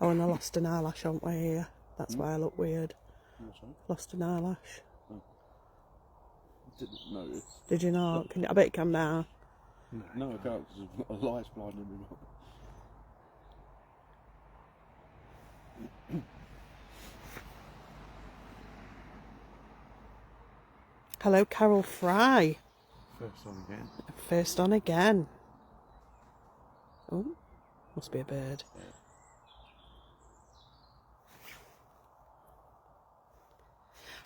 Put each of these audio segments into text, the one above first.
Oh, and I lost an eyelash, haven't we, here? That's why I look weird. Lost an eyelash. Oh. Didn't notice. Did you not? I bet you can now. No, I can't, because I've got a light's blinding me. Hello, Carol Fry. First on again. First on again. Oh, must be a bird.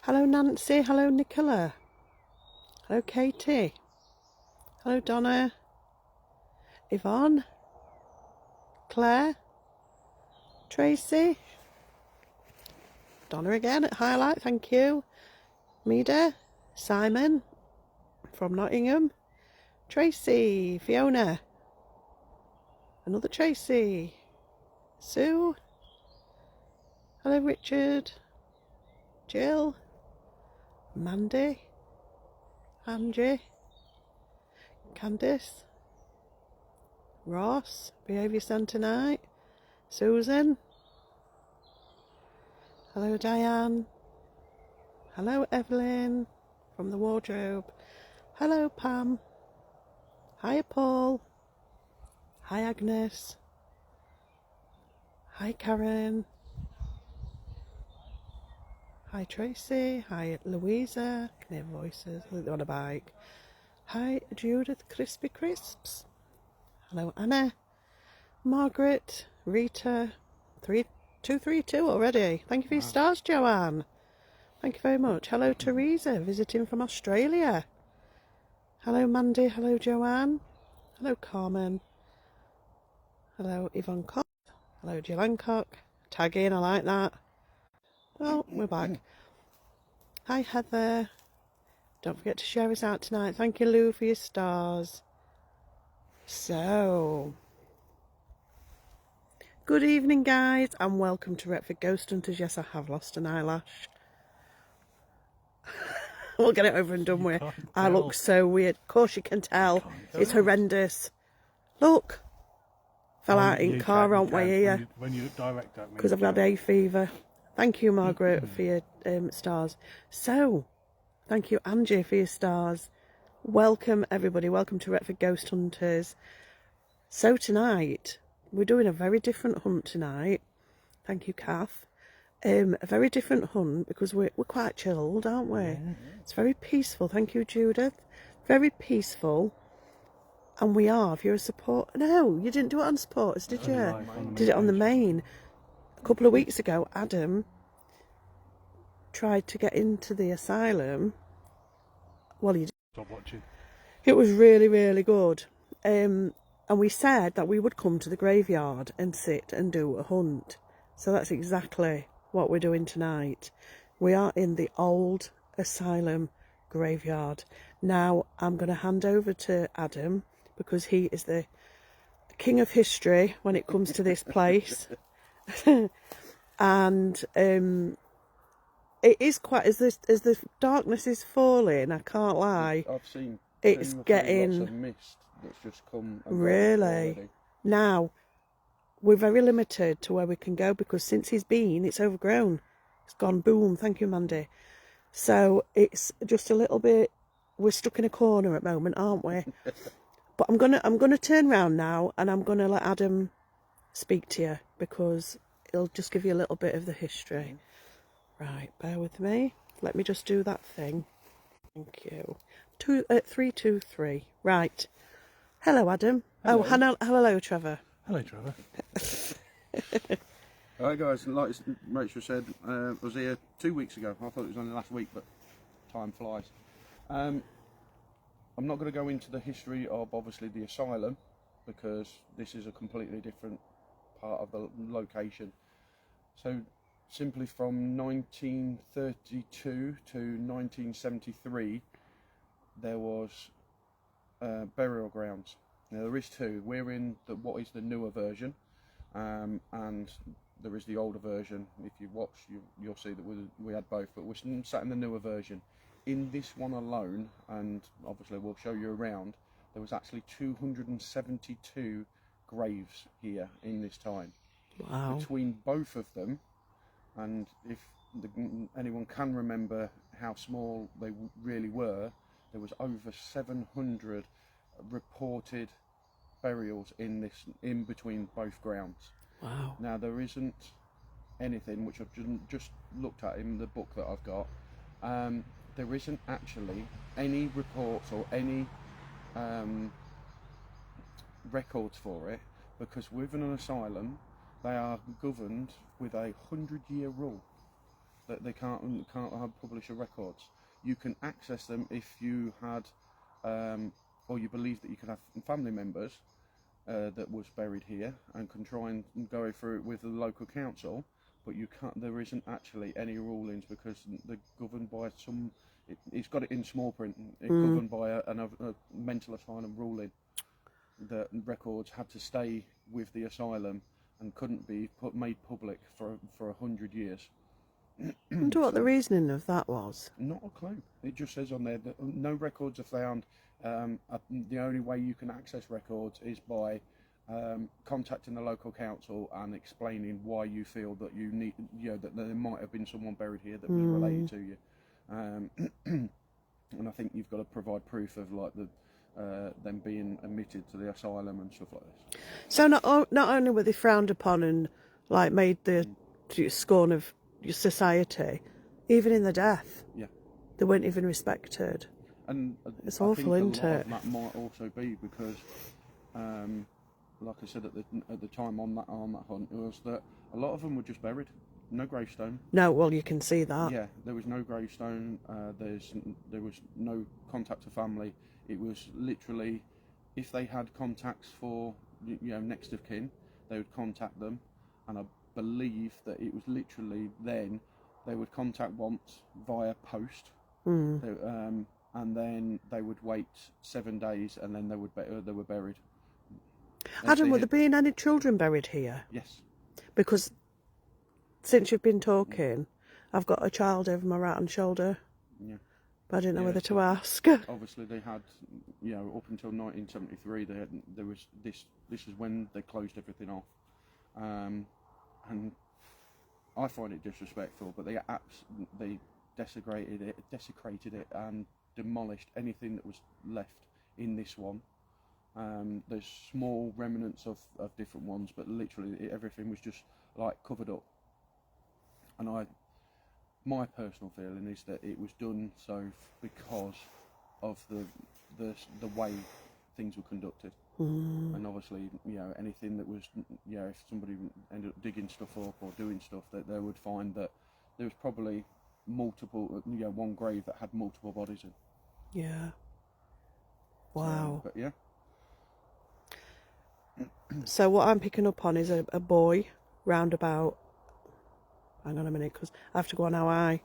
Hello, Nancy. Hello, Nicola. Hello, Katie. Hello, Donna. Yvonne. Claire. Tracy. Donna again at Highlight, thank you. Mida. Simon from Nottingham. Tracy. Fiona. Another Tracy. Sue. Hello, Richard. Jill. Mandy. Angie. Candice. Ross. Behave your son tonight. Susan. Hello, Diane. Hello, Evelyn from the wardrobe. Hello, Pam. Hi, Paul. Hi, Agnes. Hi, Karen. Hi, Tracy. Hi, Louisa. Can hear voices. I think they're on a bike. Hi, Judith Crispy Crisps. Hello, Anna. Margaret. Rita. 232 already. Thank you for your stars, Joanne. Thank you very much. Hello, Teresa, visiting from Australia. Hello, Mandy. Hello, Joanne. Hello, Carmen. Hello, Yvonne Cox. Hello, Jill Hancock. Tag in, I like that. Oh, we're back. Hi, Heather. Don't forget to share us out tonight. Thank you, Lou, for your stars. So, good evening, guys, and welcome to Retford Ghost Hunters. Yes, I have lost an eyelash. We'll get it over and done with. I look so weird. Of course you can tell. It's horrendous. Look. Fell out in car, aren't we, here? When you look direct at me. Because I've had hay fever. Thank you, Margaret, for your stars. So, thank you, Angie, for your stars. Welcome, everybody. Welcome to Retford Ghost Hunters. So tonight, we're doing a very different hunt tonight. Thank you, Kath. A very different hunt because we're quite chilled, aren't we? Yeah. It's very peaceful. Thank you, Judith. Very peaceful. And we are, if you're a support... No, you didn't do it on supporters, did you? Did it on the main. A couple of weeks ago, Adam tried to get into the asylum. Well, he did. Stop watching. It was really, really good. And we said that we would come to the graveyard and sit and do a hunt. So that's exactly what we're doing tonight. We are in the old asylum graveyard. Now I'm going to hand over to Adam because he is the king of history when it comes to this place. And it is quite, as the darkness is falling, I can't lie, I've seen it's getting lots of mist that's just come. Really. Now we're very limited to where we can go because since he's been, it's overgrown. It's gone boom. Thank you, Mandy. So it's just a little bit. We're stuck in a corner at the moment, aren't we? But I'm gonna turn round now and I'm gonna let Adam speak to you because it'll just give you a little bit of the history. Right, bear with me. Let me just do that thing. Thank you. 323. Right. Hello, Adam. Hello. Oh, hello, Trevor. Hello, Trevor. Alright guys, like Rachel said, I was here 2 weeks ago. I thought it was only last week, but time flies. I'm not going to go into the history of obviously the asylum because this is a completely different part of the location. So simply from 1932 to 1973 there was burial grounds. Now there is two. We're in what is the newer version, and there is the older version. If you watch, you'll see that we had both, but we're sat in the newer version. In this one alone, and obviously we'll show you around, there was actually 272 graves here in this time. Wow. Between both of them, and if anyone can remember how small they really were, there was over 700 reported burials in between both grounds. Wow. Now there isn't anything, which I've just looked at in the book that I've got, there isn't actually any reports or any records for it, because within an asylum they are governed with a 100-year rule that they can't publish a records. You can access them if you had or you believe that you could have family members that was buried here, and can try and go through it with the local council, but you can't. There isn't actually any rulings, because they're governed by some. It's got it in small print. It's governed by a mental asylum ruling that records had to stay with the asylum and couldn't be made public for 100 years. I wonder what the reasoning of that was. Not a clue. It just says on there that no records are found. The only way you can access records is by contacting the local council and explaining why you feel that you need, that there might have been someone buried here that was related to you. And I think you've got to provide proof of like them being admitted to the asylum and stuff like this. So not only were they frowned upon and like made the scorn of society, even in the death, they weren't even respected. And it's I awful, think isn't a lot it? of that might also be because, like I said at the time on that hunt, it was that a lot of them were just buried, no gravestone. No, well you can see that. Yeah, there was no gravestone. There was no contact to family. It was literally, if they had contacts for next of kin, they would contact them, and I believe that it was literally then they would contact once via post. And then they would wait 7 days, and then they were buried. Adam, would there been any children buried here? Yes. Because since you've been talking, I've got a child over my right hand shoulder. Yeah. But I didn't know whether to ask. Obviously, they had, up until 1973, there was this. This is when they closed everything off, and I find it disrespectful. But they desecrated it, and demolished anything that was left in this one. There's small remnants of different ones, but literally everything was just like covered up. And my personal feeling is that it was done so because of the way things were conducted. And obviously, anything that was, if somebody ended up digging stuff up or doing stuff, that they would find that there was probably multiple, one grave that had multiple bodies in. Yeah. Wow. But yeah. So what I'm picking up on is a boy round about, hang on a minute, because I have to go on how high.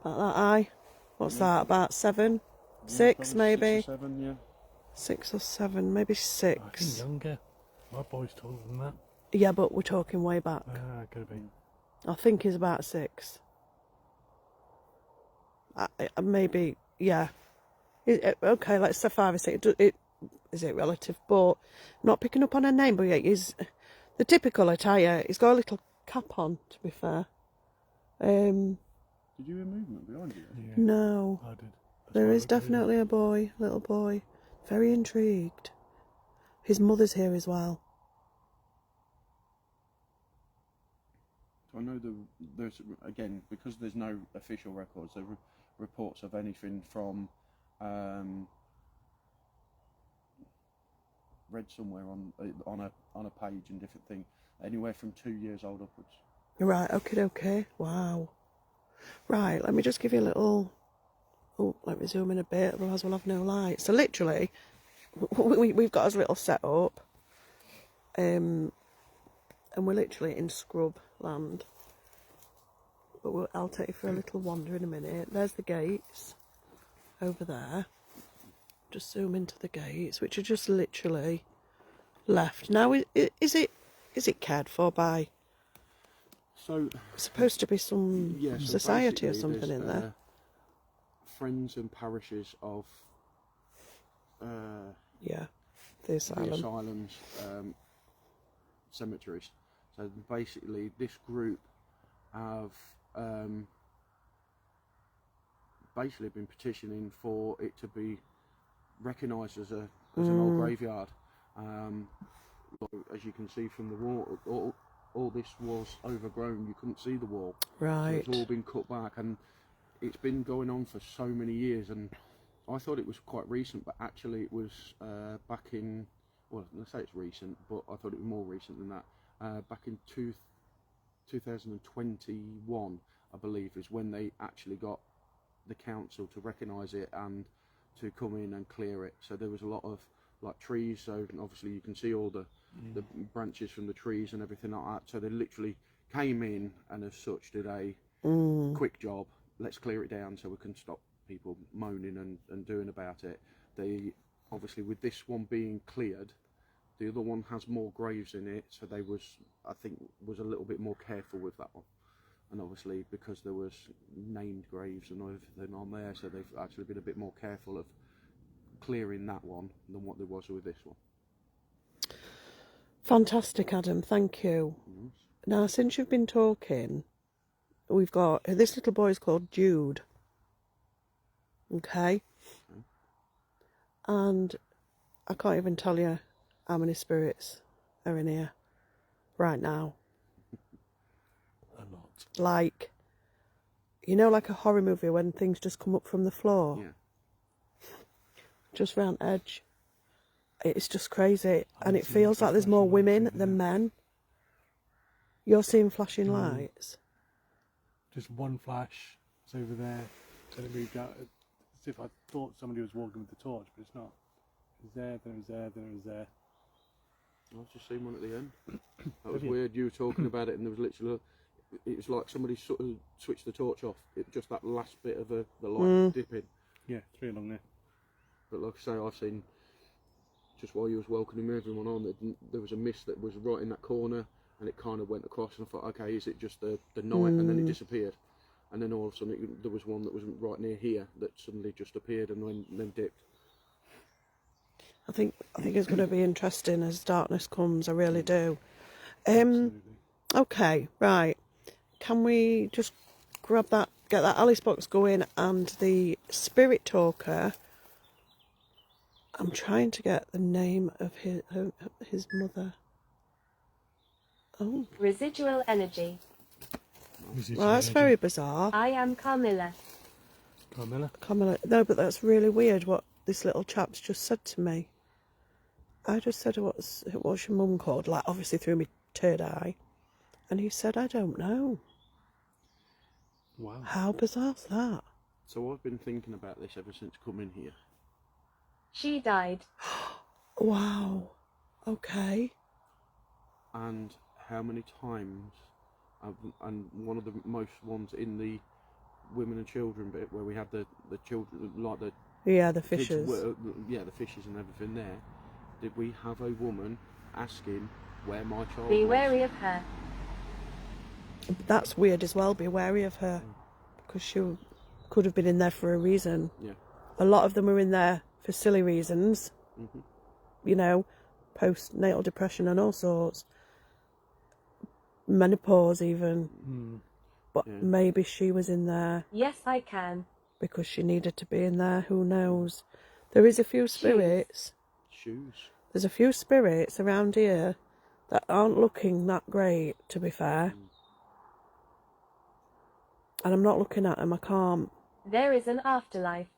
About that high. What's that, about 7? 6 maybe? 6 or 7, yeah. 6 or 7, maybe 6. I think younger. My boy's taller than that. Yeah, but we're talking way back. Could be. I think he's about 6. Maybe, yeah. Okay, let's say 5 or 6. Is it relative? But not picking up on a name, but yeah, he's the typical attire. He's got a little cap on, to be fair. Did you hear movement behind you? Yeah, no. I did. There is definitely a boy, little boy. Very intrigued. His mother's here as well. I know there's, again, because there's no official records, there are reports of anything from, read somewhere on a page and different thing, anywhere from 2 years old upwards. Right, okay. Wow. Right, let me just give you a little... Oh, let me zoom in a bit, otherwise we'll have no light. So literally, we've got us little set up. And we're literally in scrub land. But I'll take you for a little wander in a minute. There's the gates over there. Just zoom into the gates, which are just literally left. Now, is it cared for by? So it's supposed to be some so society or something in there. Friends and parishes of the asylum. The asylums cemeteries. So basically, this group have basically been petitioning for it to be recognised as an old graveyard. As you can see from the wall, all this was overgrown. You couldn't see the wall. Right. So it's all been cut back, and it's been going on for so many years. And I thought it was quite recent, but actually it was back in, well, let's say it's recent, but I thought it was more recent than that. Back in 2021, I believe, is when they actually got the council to recognise it and to come in and clear it. So there was a lot of like trees, so obviously you can see all the branches from the trees and everything like that. So they literally came in and as such did a quick job. Let's clear it down so we can stop people moaning and doing about it. They obviously, with this one being cleared, the other one has more graves in it, so they I think was a little bit more careful with that one. And obviously because there was named graves and everything on there, so they've actually been a bit more careful of clearing that one than what there was with this one. Fantastic, Adam, thank you. Now, since you've been talking, we've got, this little boy is called Jude. Okay? And I can't even tell you how many spirits are in here right now. A lot. Like, you know, like a horror movie when things just come up from the floor? Yeah. Just round edge. It's just crazy. And it feels like there's more women than men. You're seeing flashing lights? Just one flash. It's over there. Then it moved out. As if I thought somebody was walking with the torch, but it's not. It was there, then it was there, then it was there. I've just seen one at the end. That was weird. You were talking about it, and there was literally, it was like somebody sort of switched the torch off. Just that last bit of the light dipping. Yeah, 3 along there. But like I say, I've seen, just while you was welcoming everyone on, there was a mist that was right in that corner, and it kind of went across, and I thought, okay, is it just the night, and then it disappeared. And then all of a sudden, there was one that was right near here that suddenly just appeared and then dipped. I think it's going to be interesting as darkness comes. I really do. Okay, right. Can we just grab that, get that Alice box going, and the spirit talker? I'm trying to get the name of his mother. Oh, Residual energy. well, that's very bizarre. I am Carmilla. Carmilla? No, but that's really weird what this little chap's just said to me. I just said, what's your mum called? Like, obviously through my third eye. And he said, I don't know. Wow. How bizarre's that? So I've been thinking about this ever since coming here. She died. Wow. Okay. And how many times, and one of the most ones in the women and children bit where we had the children, like the the kids fishes. the fishes and everything there, did we have a woman asking where my child Be was? wary of her. That's weird as well. Be wary of her, because she could have been in there for a reason. Yeah. A lot of them are in there for silly reasons. You know, postnatal depression and all sorts. Menopause even. But maybe she was in there Yes, I can. because she needed to be in there. Who knows? There is a few spirits. Shoes. There's a few spirits around here that aren't looking that great, to be fair. And I'm not looking at them, I can't. There is an afterlife.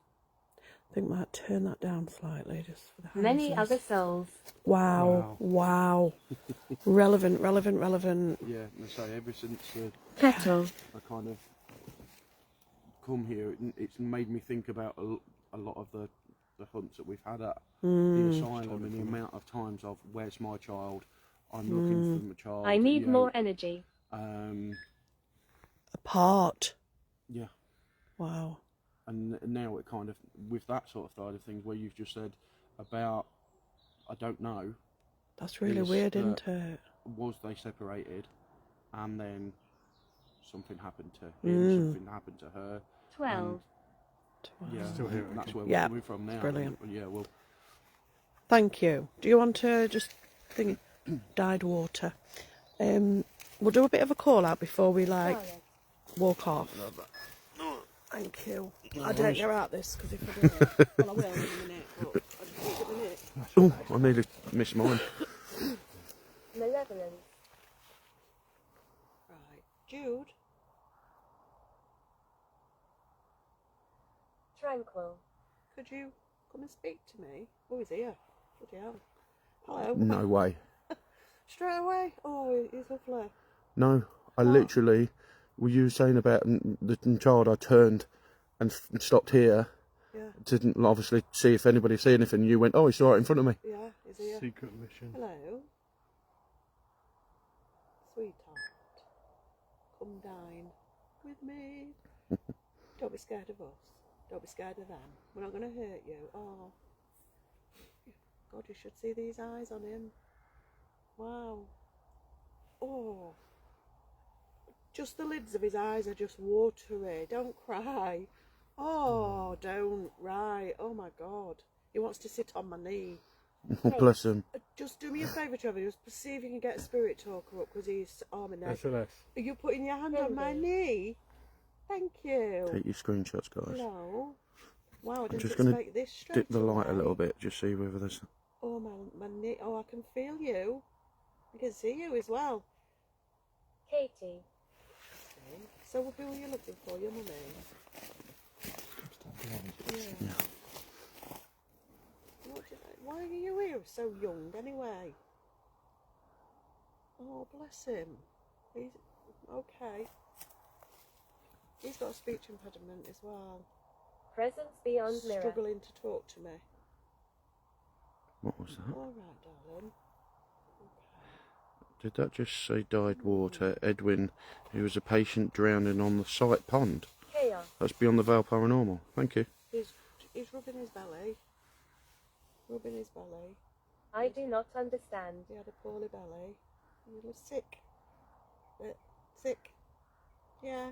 I think I might turn that down slightly just for the Many houses. other souls. Wow. Relevant. Yeah, and I say ever since Petal. I kind of come here, it's made me think about a lot of the hunts that we've had at the asylum, and the amount of times of where's my child, I'm looking for my child. I need more energy. Apart. Yeah. Wow. And now it kind of, with that sort of side of things where you've just said about, I don't know. That's really weird, isn't it? Was they separated and then something happened to him, something happened to her. 12. Yeah, Still here, that's okay. where we're coming from now. Brilliant. Yeah, well. Thank you. Do you want to just think? Dyed water. We'll do a bit of a call out before we like walk off. Thank you. I don't get out this because if I do it, well I will in a minute, but I just need a minute. Oh, I nearly missed mine. Malevolence. Right, Jude. Tranquil. Could you come and speak to me? Oh, he's here. Bloody hell. Hello. No way. Straight away? Oh, he's lovely. No, I literally, were you saying about the child, I turned and stopped here, didn't obviously see if anybody see anything, you went, oh, he's right in front of me. Yeah, he's here. Secret mission. Hello. Sweetheart. Come dine with me. Don't be scared of us. Don't be scared of them. We're not going to hurt you. Oh. God, you should see these eyes on him. Wow. Oh. Just the lids of his eyes are just watery. Don't cry. Oh, don't. Right. Oh my God. He wants to sit on my knee. Bless him. Just do me a favour, Trevor. Just see if you can get a spirit talker up because he's arm and neck. SLS. Are you putting your hand on my knee? Thank you. Take your screenshots, guys. Hello. Wow, I I'm didn't just going expect to this straight dip the light a away. little bit, just see whether there's... Oh, my knee. Oh, I can feel you. I can see you as well. Katie. So who are you looking for? Your mummy? Yeah. Why are you here so young anyway? Oh, bless him. He's okay. He's got a speech impediment as well. Presence beyond mirror. Struggling to talk to me. What was that? All right, darling. Did that just say dyed water? Edwin, who was a patient drowning on the site pond. Chaos. That's beyond the veil paranormal. Thank you. He's rubbing his belly. Rubbing his belly. I do not understand. He had a poorly belly. He was sick. Sick. Yeah.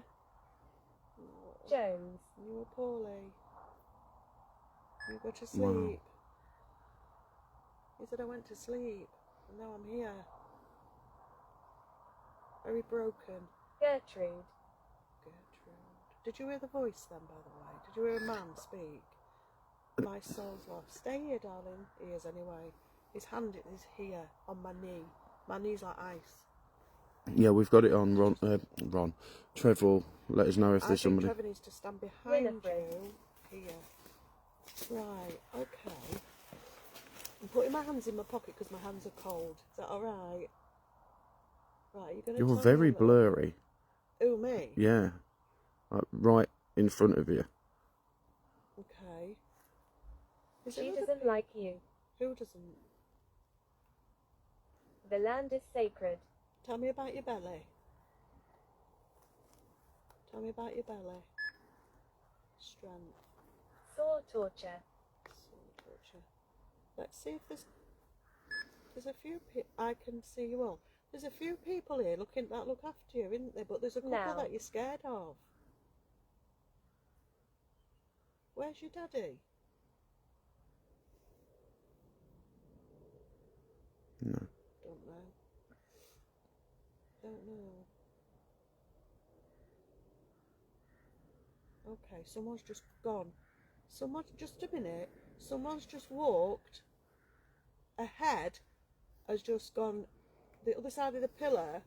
Oh, Jones. you were poorly. You go to sleep. Wow. He said I went to sleep. And now I'm here. Very broken. Gertrude. Gertrude. Did you hear the voice then, by the way? Did you hear a man speak? My soul's lost. Stay here, darling. He is anyway. His hand is here on my knee. My knee's like ice. Yeah, we've got it on. Ron. Trevor will let us know if there's somebody. Trevor needs to stand behind Winifred. you. Here. Right, okay. I'm putting my hands in my pocket because my hands are cold. Is that alright? Right, you're going to You're very blurry. Who, me? Yeah. Right in front of you. Okay. She doesn't like you. Who doesn't? The land is sacred. Tell me about your belly. Tell me about your belly. Strength. Sore torture. Soul torture. Let's see if there's a few I can see you all. There's a few people here look after you, isn't there? But there's a couple that you're scared of. Where's your daddy? No. Don't know. Don't know. Okay, someone's just gone. Just a minute. Someone's just walked ahead, has just gone the other side of the pillar.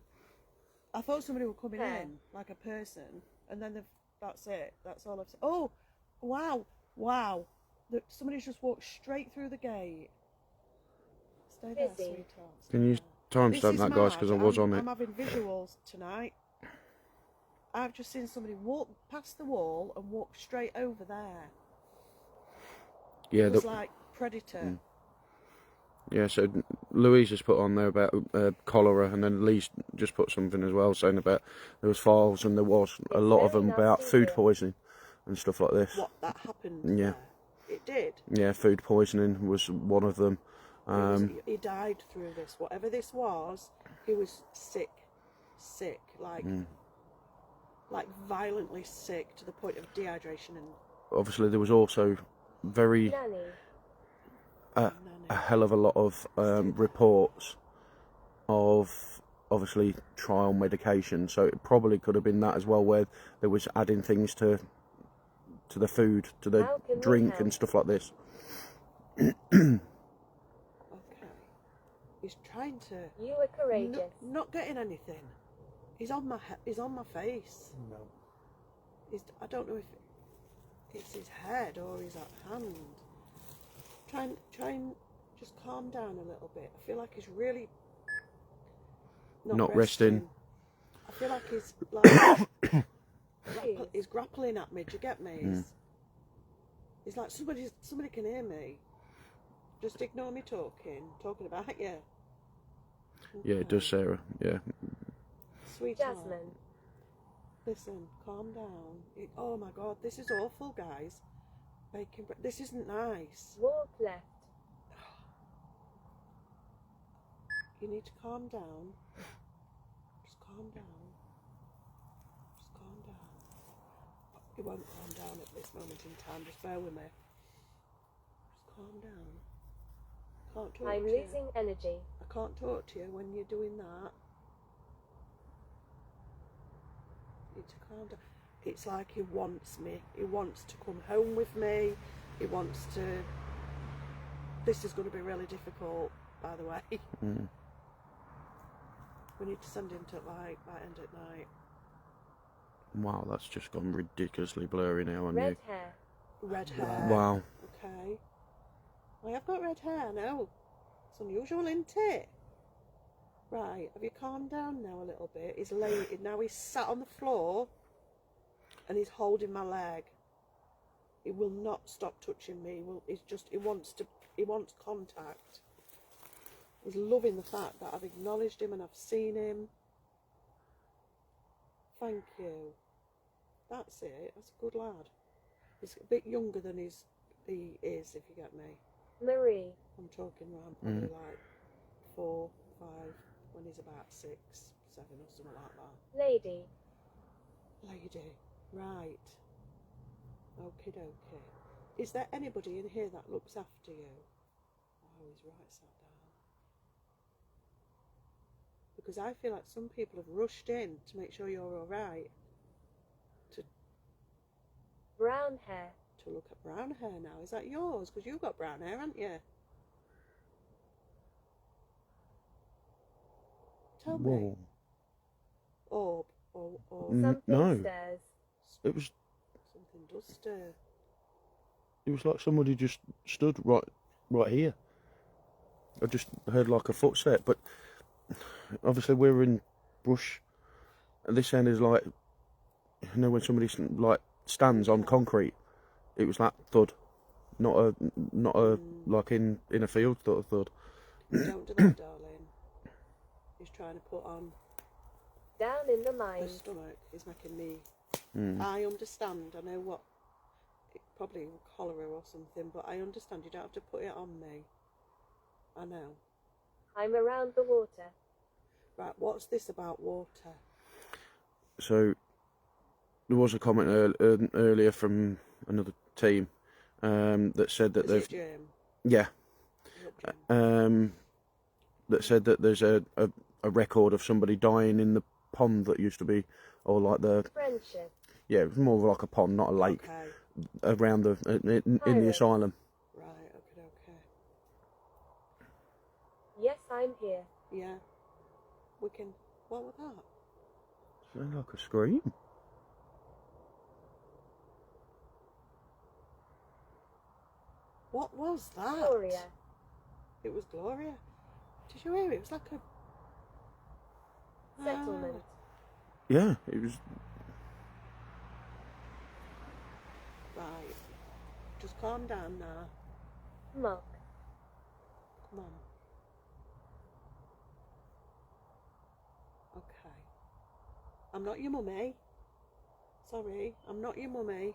I thought somebody were coming in, like a person, and then that's it. That's all I've seen. Oh, wow. Somebody's just walked straight through the gate. Stay there, sweetheart. Can you timestamp that, guys, because I was on it. I'm having visuals tonight. I've just seen somebody walk past the wall and walk straight over there. Yeah, it was like Predator. Yeah, so Louise has put on there about cholera, and then Lee's just put something as well, saying about there was files and there was a lot of them about food poisoning and stuff like this. What, that happened? Yeah. It did? Yeah, food poisoning was one of them. He died through this. Whatever this was, he was sick, like violently sick to the point of dehydration. And obviously there was also a hell of a lot of reports of obviously trial medication, so it probably could have been that as well, where there was adding things to the food, to the How can we drink help? and stuff like this. Okay. He's trying to. You are courageous. Not getting anything. He's on my face. No. I don't know if it's his head or his hand. Try and just calm down a little bit. I feel like he's really not resting. I feel like he's like he's grappling at me. Do you get me? He's like somebody can hear me. Just ignore me talking about you. Yeah, it does, Sarah. Yeah. Sweetheart. Jasmine. Listen, calm down. Oh my God, this is awful, guys. This isn't nice. Walk left. You need to calm down. Just calm down. Just calm down. It won't calm down at this moment in time. Just bear with me. Just calm down. Can't talk I'm to you. losing energy. I can't talk to you when you're doing that. You need to calm down. It's like he wants me. He wants to come home with me. He wants to. This is going to be really difficult, by the way. We need to send him to light end at night. Wow, that's just gone ridiculously blurry now on Red you. hair. Red hair. Wow. Okay. I have got red hair now. It's unusual, isn't it? Right, have you calmed down now a little bit? He's now he's sat on the floor and he's holding my leg. He will not stop touching me. He wants contact. He's loving the fact that I've acknowledged him and I've seen him. Thank you. That's it. That's a good lad. He's a bit younger than he is, if you get me. Marie. I'm talking around probably like 4, 5, when he's about 6, 7 or something like that. Lady. Lady. Right. Okie dokie. Is there anybody in here that looks after you? Oh, he's right sat down. Because I feel like some people have rushed in to make sure you're alright. Brown hair. To look at brown hair now. Is that yours? Because you've got brown hair, haven't you? Tell me. Whoa. Orb. Or Something no. stirs. It was. something does stir. It was like somebody just stood right here. I just heard like a footstep, but obviously we're in bush, and this end is like, you know, when somebody like stands on concrete. It was that thud, not a like in a field sort of thud. Don't do that, darling. He's trying to put on Down in the her mind. stomach. He's making me. I understand. I know what. Probably cholera or something, but I understand. You don't have to put it on me. I know. I'm around the water. Right. What's this about water? So there was a comment earlier from another team that said that Is it Jim? yeah, Is it Jim? that said that there's a record of somebody dying in the pond that used to be, or like the Friendship. yeah, it was more of like a pond, not a lake, Okay. around the in the Pirate. asylum. Right. Okay. Yes, I'm here. Yeah. We can. What was that? Sounded like a scream. What was that? Gloria. It was Gloria. Did you hear it? It was like a Settlement. Yeah, it was. Right. Just calm down now. Mock. Come on. Okay. I'm not your mummy. Sorry, I'm not your mummy.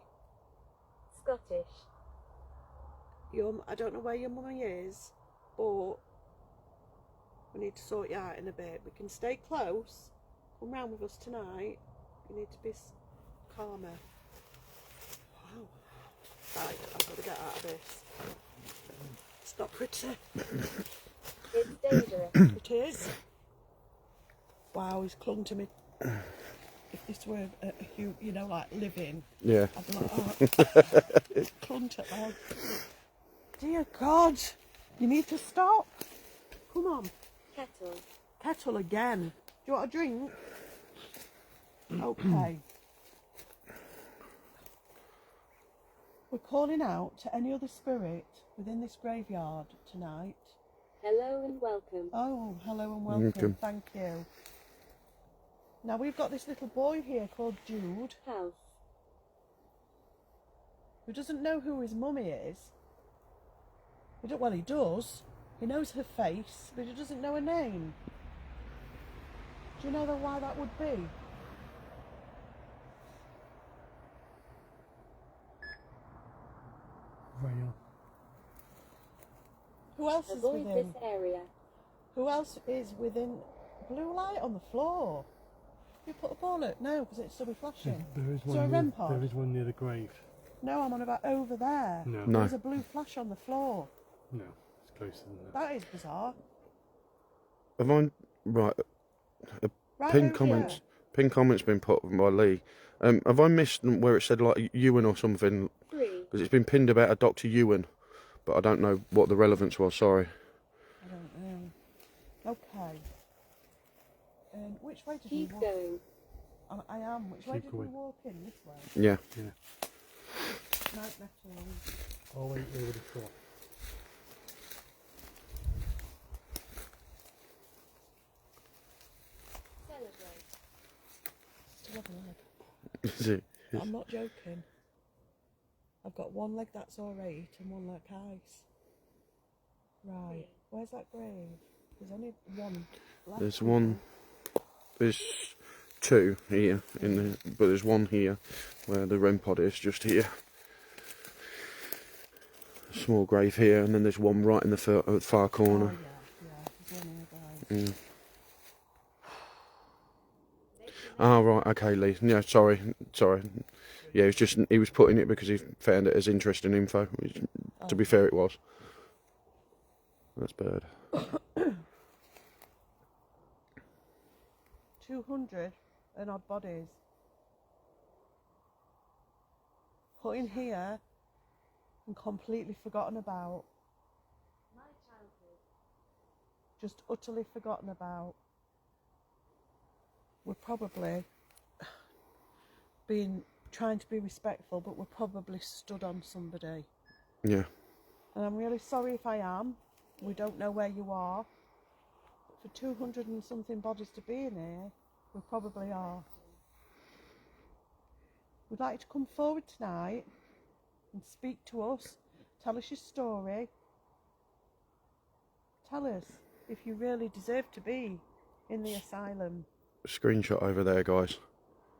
Scottish. I don't know where your mummy is, but we need to sort you out in a bit. We can stay close. Come round with us tonight. You need to be calmer. Wow. Right, I've got to get out of this. It's not pretty. It's dangerous. It is. Wow, he's clung to me. If this were a huge, you know, like living, Yeah. I'd be like, oh, it's clung to me. Dear God, you need to stop. Come on. Kettle. Kettle again. Do you want a drink? Okay. We're calling out to any other spirit within this graveyard tonight. Hello and welcome. Oh, hello and welcome. Welcome. Thank you. Now we've got this little boy here called Jude, House. who doesn't know who his mummy is. Well, he does. He knows her face, but he doesn't know her name. Do you know why that would be? Rail. Who else is Avoid within? this area. Who else is within? Blue light on the floor. You put a ball at? No, because it'd still be flashing. There is Is there a one. REM Near, pod? there is one near the grave. No, I'm on about over there. No. No. There's a blue flash on the floor. No, it's closer than that. That is bizarre. Have I right? Right Pin over comments. here. Pin comments been put by Lee. Have I missed where it said like Ewan or something? 3. Because it's been pinned about a Dr. Ewan, but I don't know what the relevance was. Sorry. I don't know. Okay. Which way did Keep we walk? going. I am. Which way Keep did going. we walk in? This way. Yeah. Yeah. Night metal. Oh wait, over the floor. Celebrate. Still have a leg. Is it? I'm not joking. I've got one leg that's alright and one like ice. Right. Where's that grave? There's only one left. There's one. There's two here in the, but there's one here where the REM pod is, just here. A small grave here, and then there's one right in the far Oh, corner. yeah. There's one here, guys. Oh right, okay, Lee. Yeah, sorry. Yeah, he was putting it because he found it as interesting info. Which, to be fair, it was. That's bad. 200 and odd bodies. Put in here and completely forgotten about. My childhood. Just utterly forgotten about. We're probably trying to be respectful, but we're probably stood on somebody. Yeah. And I'm really sorry if I am. We don't know where you are. But for 200 and something bodies to be in here, we probably are. We'd like you to come forward tonight and speak to us. Tell us your story. Tell us if you really deserve to be in the asylum. Screenshot over there, guys.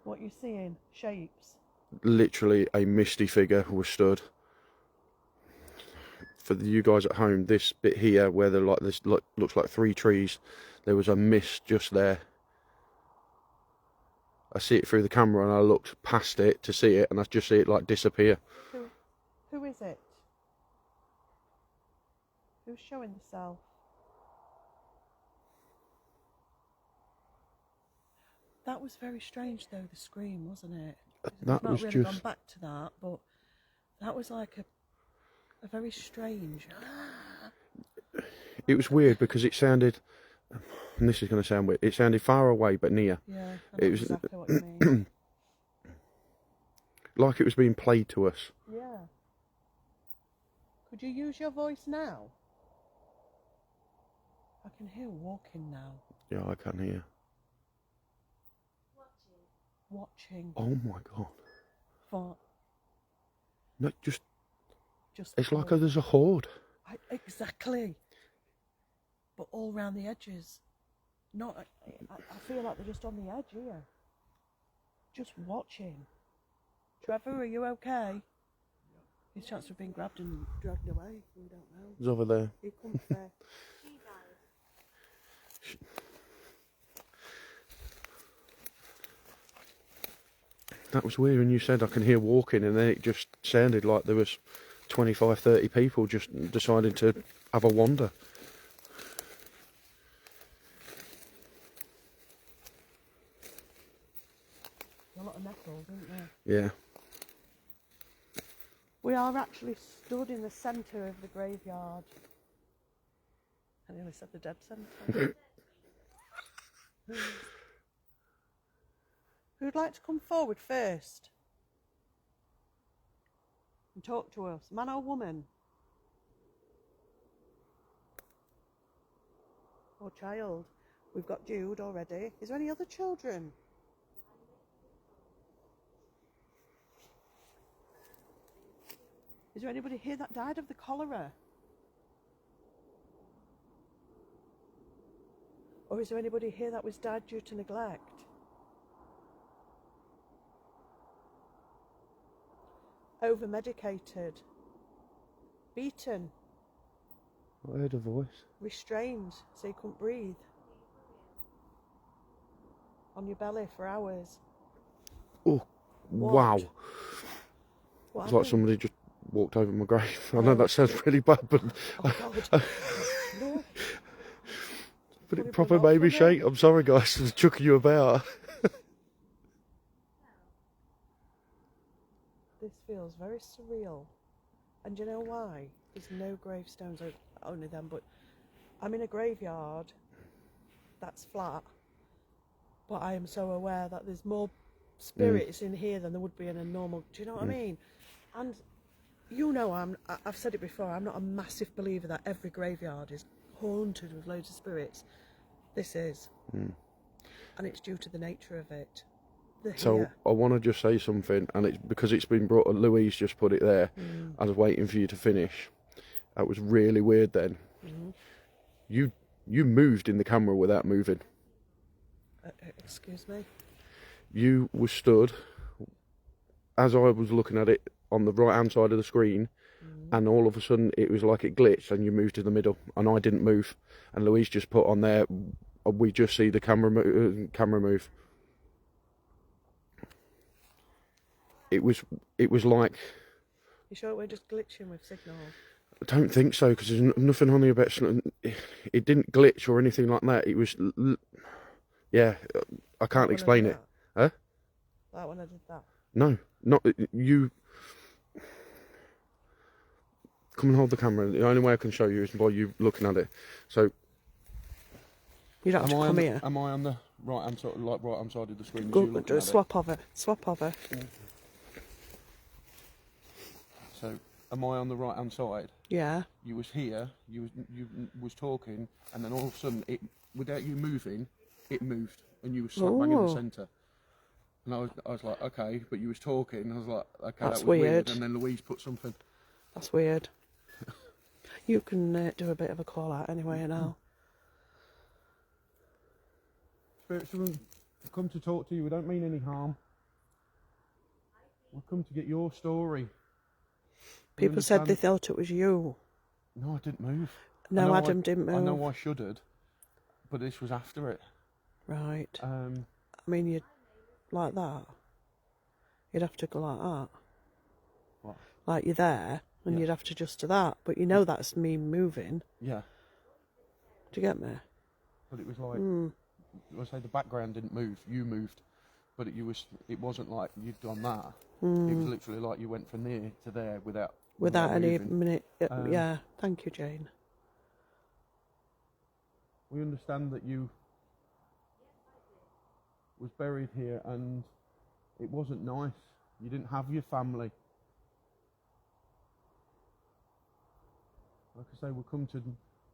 What you're seeing, shapes. Literally a misty figure was stood. For you guys at home, this bit here where this looks like 3 trees, there was a mist just there. I see it through the camera and I looked past it to see it, and I just see it like disappear. Who is it? Who's showing the self? That was very strange though, the scream, wasn't it? That We've was not really just. gone back to that, but that was like a very strange. It was weird because it sounded, and this is going to sound weird, it sounded far away but near. Yeah, I know It was exactly what you mean. like it was being played to us. Yeah. Could you use your voice now? I can hear walking now. Yeah, I can hear. Watching. Oh my god. For No, just, just. it's like there's a horde. Exactly. But all round the edges. Not. I feel like they're just on the edge here. Just watching. Trevor, are you okay? His chance of being grabbed and dragged away. We don't know. It's over there. He comes there. That was weird when you said I can hear walking, and then it just sounded like there was 25, 30 people just deciding to have a wander. a lot of nettles, isn't there? Yeah. We are actually stood in the centre of the graveyard. I nearly said the dead centre. Who'd like to come forward first and talk to us? Man or woman? Or child? We've got Jude already. Is there any other children? Is there anybody here that died of the cholera? Or is there anybody here that was died due to neglect? Over-medicated? Beaten? I heard a voice. Restrained so you couldn't breathe? On your belly for hours? Oh, What? wow. What It's like happened? somebody just walked over my grave. I know that sounds really bad, but Oh God. No. but Funny it proper but not made me funny. shake. I'm sorry, guys, for chucking you about. This feels very surreal. And do you know why? There's no gravestones, only them, but I'm in a graveyard that's flat, but I am so aware that there's more spirits in here than there would be in a normal, do you know what I mean? And you know, I've said it before, I'm not a massive believer that every graveyard is haunted with loads of spirits. This is. And it's due to the nature of it. So I want to just say something, and it's because it's been brought. Louise just put it there. I was waiting for you to finish. That was really weird. Then you moved in the camera without moving. Excuse me. You were stood as I was looking at it on the right hand side of the screen, and all of a sudden it was like it glitched, and you moved to the middle, and I didn't move. And Louise just put on there. We just see the camera move. It was like, You sure we're just glitching with signal? I don't think so, because there's nothing on here about it didn't glitch or anything like that. It was, yeah, I can't explain it. Huh? Like when I did that? No, not you. Come and hold the camera. The only way I can show you is by you looking at it. So, You don't have to come here. Am I on the right hand side, like right hand side of the screen? As Go, you looking at swap over. Swap over. it? So, am I on the right hand side? Yeah. You was here. You was talking, and then all of a sudden, without you moving, it moved, and you was slap bang in the centre. And I was like, okay, but you was talking. I was like, okay, That's that was weird. weird. And then Louise put something. That's weird. You can do a bit of a call out anyway now. Spirits have come to talk to you. We don't mean any harm. We've come to get your story. People said they thought it was you. No, I didn't move. No, Adam didn't move. I know I should have, but this was after it. Right. I mean, you'd like that. You'd have to go like that. What? Like you're there, and you'd have to adjust to that. But you know that's me moving. Yeah. Do you get me? But it was like, I say the background didn't move. You moved, but it wasn't like you'd done that. It was literally like you went from there to there without any moving. minute. Yeah. Thank you, Jane. We understand that you was buried here, and it wasn't nice. You didn't have your family. Like I say, we'll come to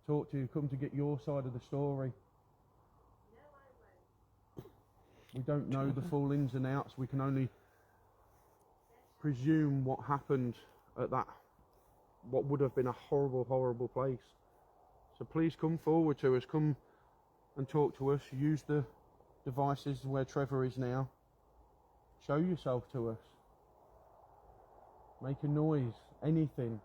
talk to you, come to get your side of the story. We don't know the full ins and outs. We can only presume what happened at that, what would have been a horrible, horrible place. So please come forward to us, come and talk to us. Use the devices where Trevor is now. Show yourself to us. Make a noise, anything.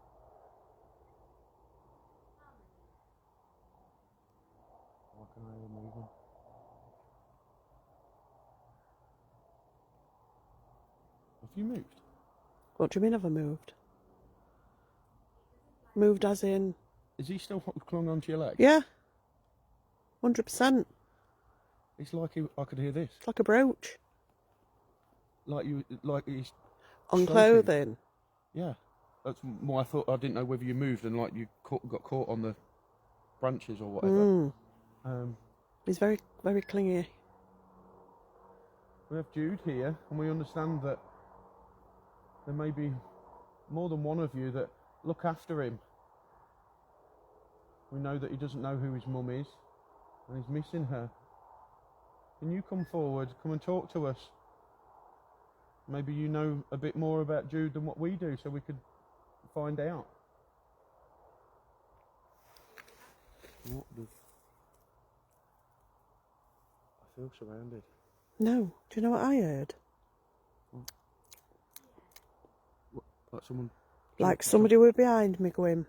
Why can I hear moving? Have you moved? What do you mean have I moved? Moved as in... Is he still clung onto your leg? Yeah. 100%. It's like I could hear this. It's like a brooch. like he's On stroking. clothing. Yeah, that's why I thought. I didn't know whether you moved and like you got caught on the branches or whatever. He's very, very clingy. We have Jude here, and we understand that there may be more than one of you that look after him. We know that he doesn't know who his mum is, and he's missing her. Can you come forward, come and talk to us? Maybe you know a bit more about Jude than what we do, so we could find out. What the... I feel surrounded. No. Do you know what I heard? What, like someone... Like somebody were behind me going...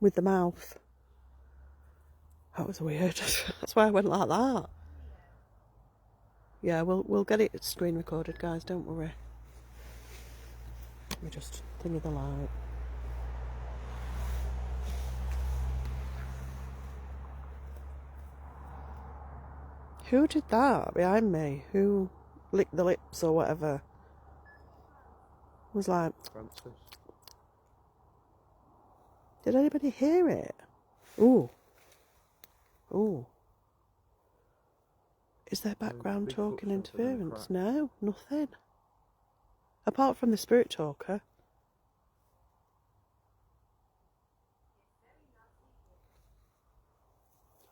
with the mouth. That was weird. That's why I went like that. Yeah, we'll get it screen recorded, guys. Don't worry. Let me just think of the light. Who did that behind me? Who licked the lips or whatever? It was like... Francis. Did anybody hear it? Ooh. Ooh. Is there background big talking footsteps in the interference? crack. No, nothing. Apart from the spirit talker.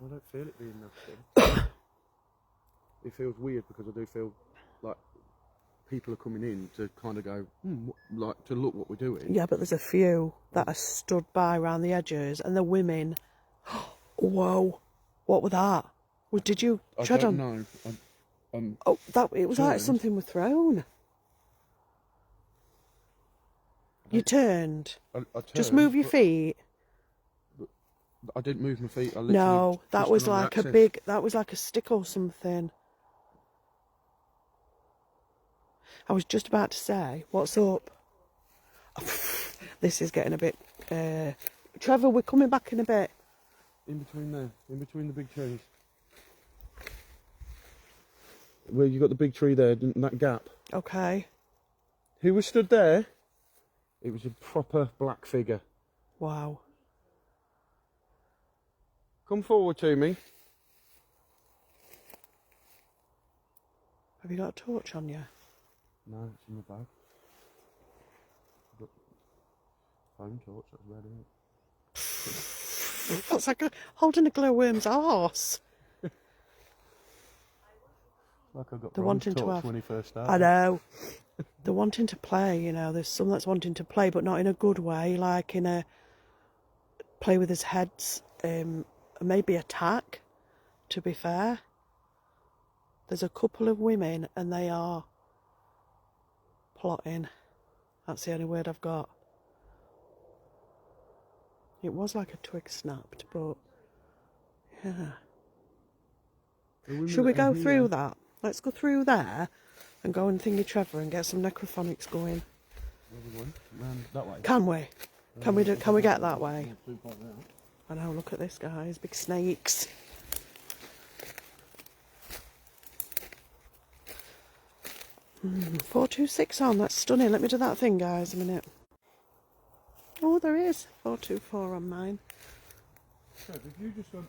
I don't feel it being nasty. It feels weird because I do feel like people are coming in to kind of go, like to look what we're doing. Yeah, but there's a few that are stood by around the edges, and the women. Whoa! What was that? Did you tread on? I don't know. Oh, it was like turned. something was thrown. You turned. I turned, Just move your feet. I didn't move my feet. I literally No, that just was went on the like a axis. big. That was like a stick or something. I was just about to say, what's up? This is getting a bit... Trevor, we're coming back in a bit. In between there, in between the big trees. Where you got the big tree there, in that gap. Okay. Who was stood there? It was a proper black figure. Wow. Come forward to me. Have you got a torch on you? No, it's in my bag. I've got phone torch, that's about it. That's like holding a glowworm's arse. Like I got They're bronze wanting to torch have... when he first started. I know. They're wanting to play, you know. There's some that's wanting to play, but not in a good way, like in a... play with his heads, maybe attack, to be fair. There's a couple of women and they are plotting. That's the only word I've got. It was like a twig snapped, but yeah. Should we go through that? Let's go through there and go and thingy Trevor and get some necrophonics going. Where are we going? Round that way. Can we? Can we get that way? I know, look at this, guys. Big snakes. Mm, 426 on, that's stunning. Let me do that thing, guys, a minute. Oh, there is 424 on mine. Did you just go...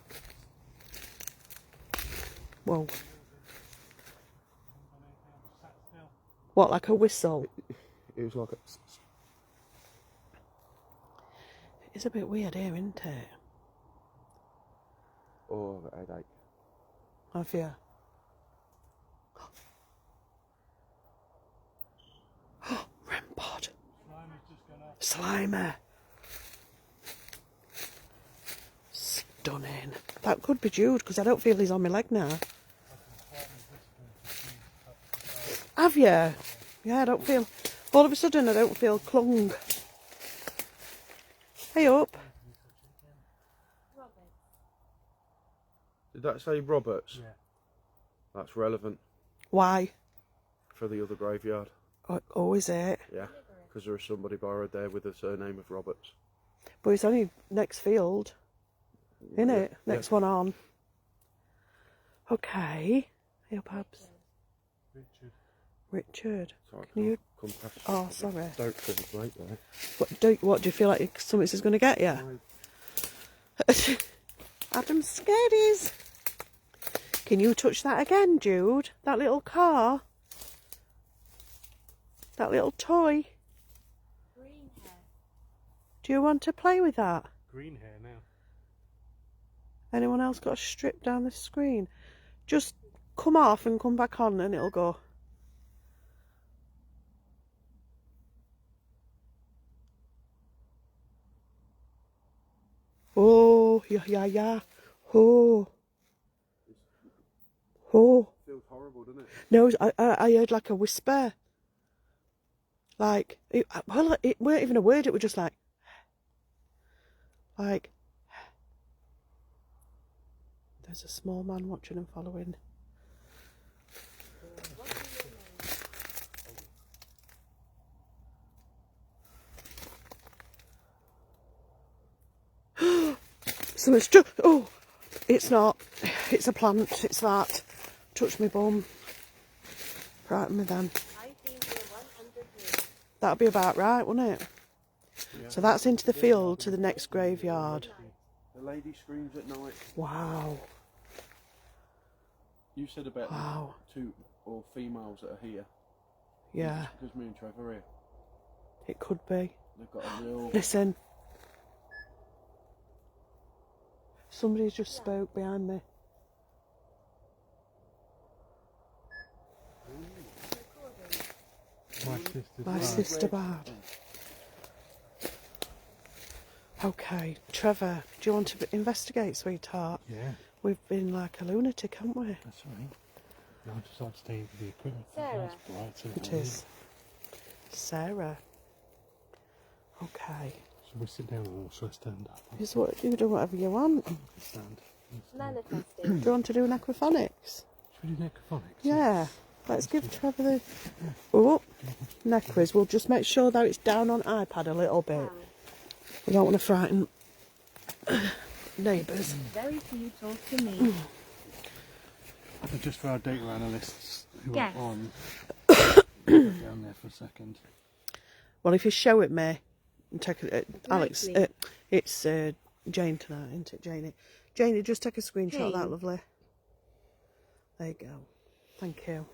Whoa. What, like a whistle? It was like a... It's a bit weird here, isn't it? Oh, I've got a headache. Have you? Rempod. Slimer. Stunning. That could be Jude, because I don't feel he's on my leg now. Have you? Yeah, I don't feel... All of a sudden, I don't feel clung. Hey up. Did that say Roberts? Yeah. That's relevant Why? for the other graveyard. Oh, is it? Yeah, because there is somebody buried there with the surname of Roberts. But it's only next field, isn't it? Next one on. Okay. Hey up, Abs. Richard. Sorry, Can you? come past. Oh, sorry. Don't feel great there. What do you feel like something's going to get you? Adam's scared. Can you touch that again, Jude? That little car? That little toy? Green hair. Do you want to play with that? Green hair now. Anyone else got a strip down the screen? Just come off and come back on and it'll go. Oh, yeah. Oh. Oh. Feels horrible, doesn't it? No, I heard like a whisper. Like, it weren't even a word, it was just like. There's a small man watching and following. Something's just. Oh, it's not. It's a plant. It's that. Touch me bum. Frighten me then. I've been here 100 years. That'll be about right, wouldn't it? Yeah. So that's into the field to the next graveyard. The lady screams at night. Wow. You said about Wow. two or females that are here. Yeah, Because me and Trevor are here. it could be. They've got a real. Listen. Somebody's just spoke behind me. My sister bad. Okay, Trevor, do you want to investigate, sweetheart? Yeah, We've been like a lunatic, haven't we? that's right. No, I just like staying for the equipment. Sarah. That's bright, so It is. Sarah. Okay. Shall we sit down or shall I stand up? Is what you do whatever you want. Do Stand. Manifesting. you want to do an aquaphonics? Should we do necrophonics? Yeah. Let's give Trevor the neck quiz. We'll just make sure that it's down on iPad a little bit. Wow. We don't want to frighten neighbours. Very few talk to me. So just for our data analysts who Yes. are on, down there for a second. Well, if you show it me, and take Alex, Lightly. it's Jane tonight, isn't it, Janie? Janie, just take a screenshot of that, Jane. lovely. There you go. Thank you.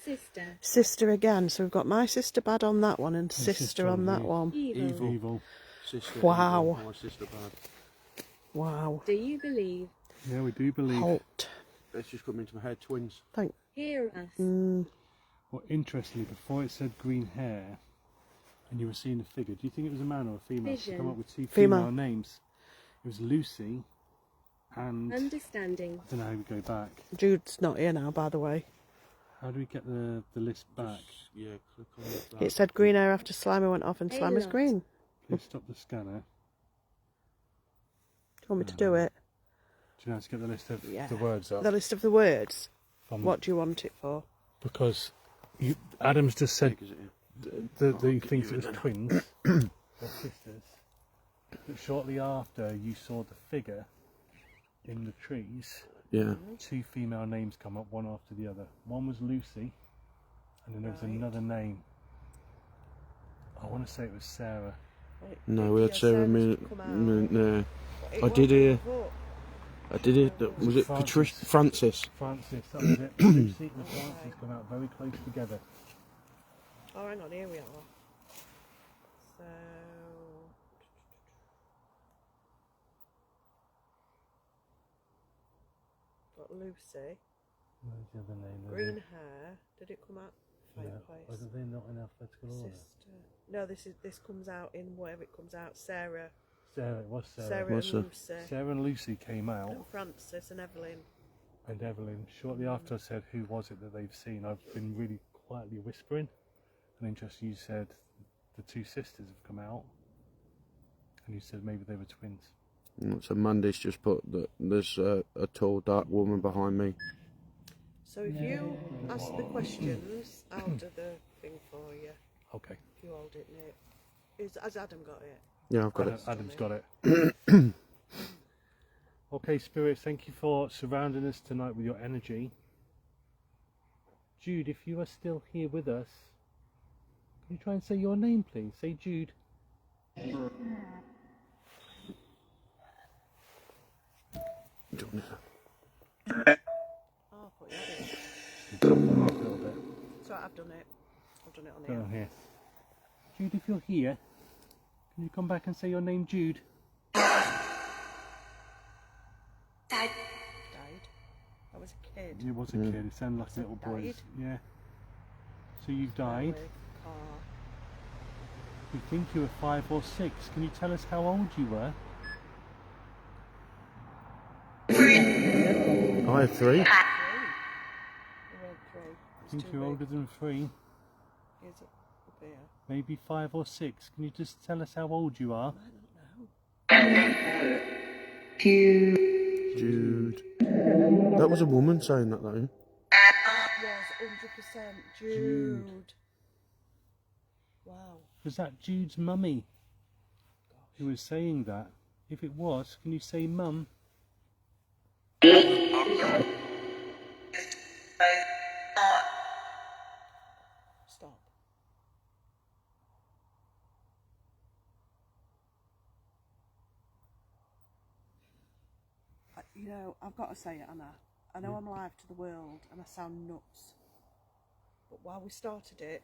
Sister. Sister again. So we've got my sister bad on that one and sister on that one. Evil. Evil. Sister. Wow. Evil, my sister bad. Wow. Do you believe? Yeah, we do believe. Halt. It's just come into my head. Twins. Thank. Hear us. Well, interestingly, before it said green hair, and you were seeing the figure, do you think it was a man or a female? Vision. To come up with two Female. female names. It was Lucy, and Understanding. I don't know how we go back. Jude's not here now, by the way. How do we get the list back? Yeah, click on that. It said green hair after Slimer went off and Hey, Slimer's lot. green. Can you stop the scanner? Do you want me to do it? Do you know how to get the list of Yeah. the words up? The list of the words. From, What do you want it for? Because Adam's just said Is it here? the thinks it was twins or sisters. But shortly after you saw the figure in the trees, Yeah. two female names come up one after the other. One was Lucy, and then there was Right. another name. I want to say it was Sarah. No, we had Yeah, Sarah Sarah's come out. no. It I won't did hear. come up. I did it. Was it Patricia Francis? Francis, that was it. Lucy and Francis come out very close together. Oh, hang on, here we are. So. Got Lucy. Where's the other name? Green hair. Did it come out? No. Fireplace. Are they not in alphabetical order? Sister. No, this comes out in whatever it comes out. Sarah. Sarah, it was Sarah. Sarah What's and her? Lucy. Sarah and Lucy came out, And Francis and Evelyn. and Evelyn. Shortly after I said who was it that they've seen, I've been really quietly whispering, and then just you said the two sisters have come out, and you said maybe they were twins. So Monday's just put that there's a tall, dark woman behind me. So if you ask the questions, I'll do the thing for you. Okay. If you hold it, Nick. Has Adam got it? Yeah, I've got it. Adam's got it. Okay, spirits, thank you for surrounding us tonight with your energy. Jude, if you are still here with us, can you try and say your name, please? Say Jude. Oh, I thought you had it. A little bit. So I've done it. I've done it on Go here. on here. Jude, if you're here, can you come back and say your name, Jude? Died. I was a kid. It was a kid. It sounded like a little boy. Died? Yeah. So you've died. Car. We think you were 5 or 6. Can you tell us how old you were? I had 3. I went 3. I think you're older than 3. Here's up here. Maybe 5 or 6. Can you just tell us how old you are? I don't know. Jude. That was a woman saying that though. That was 100% Jude. Wow. Was that Jude's mummy who was saying that? If it was, can you say mum? Stop. You know, I've got to say it, Anna. I know I'm live to the world and I sound nuts. But while we started it,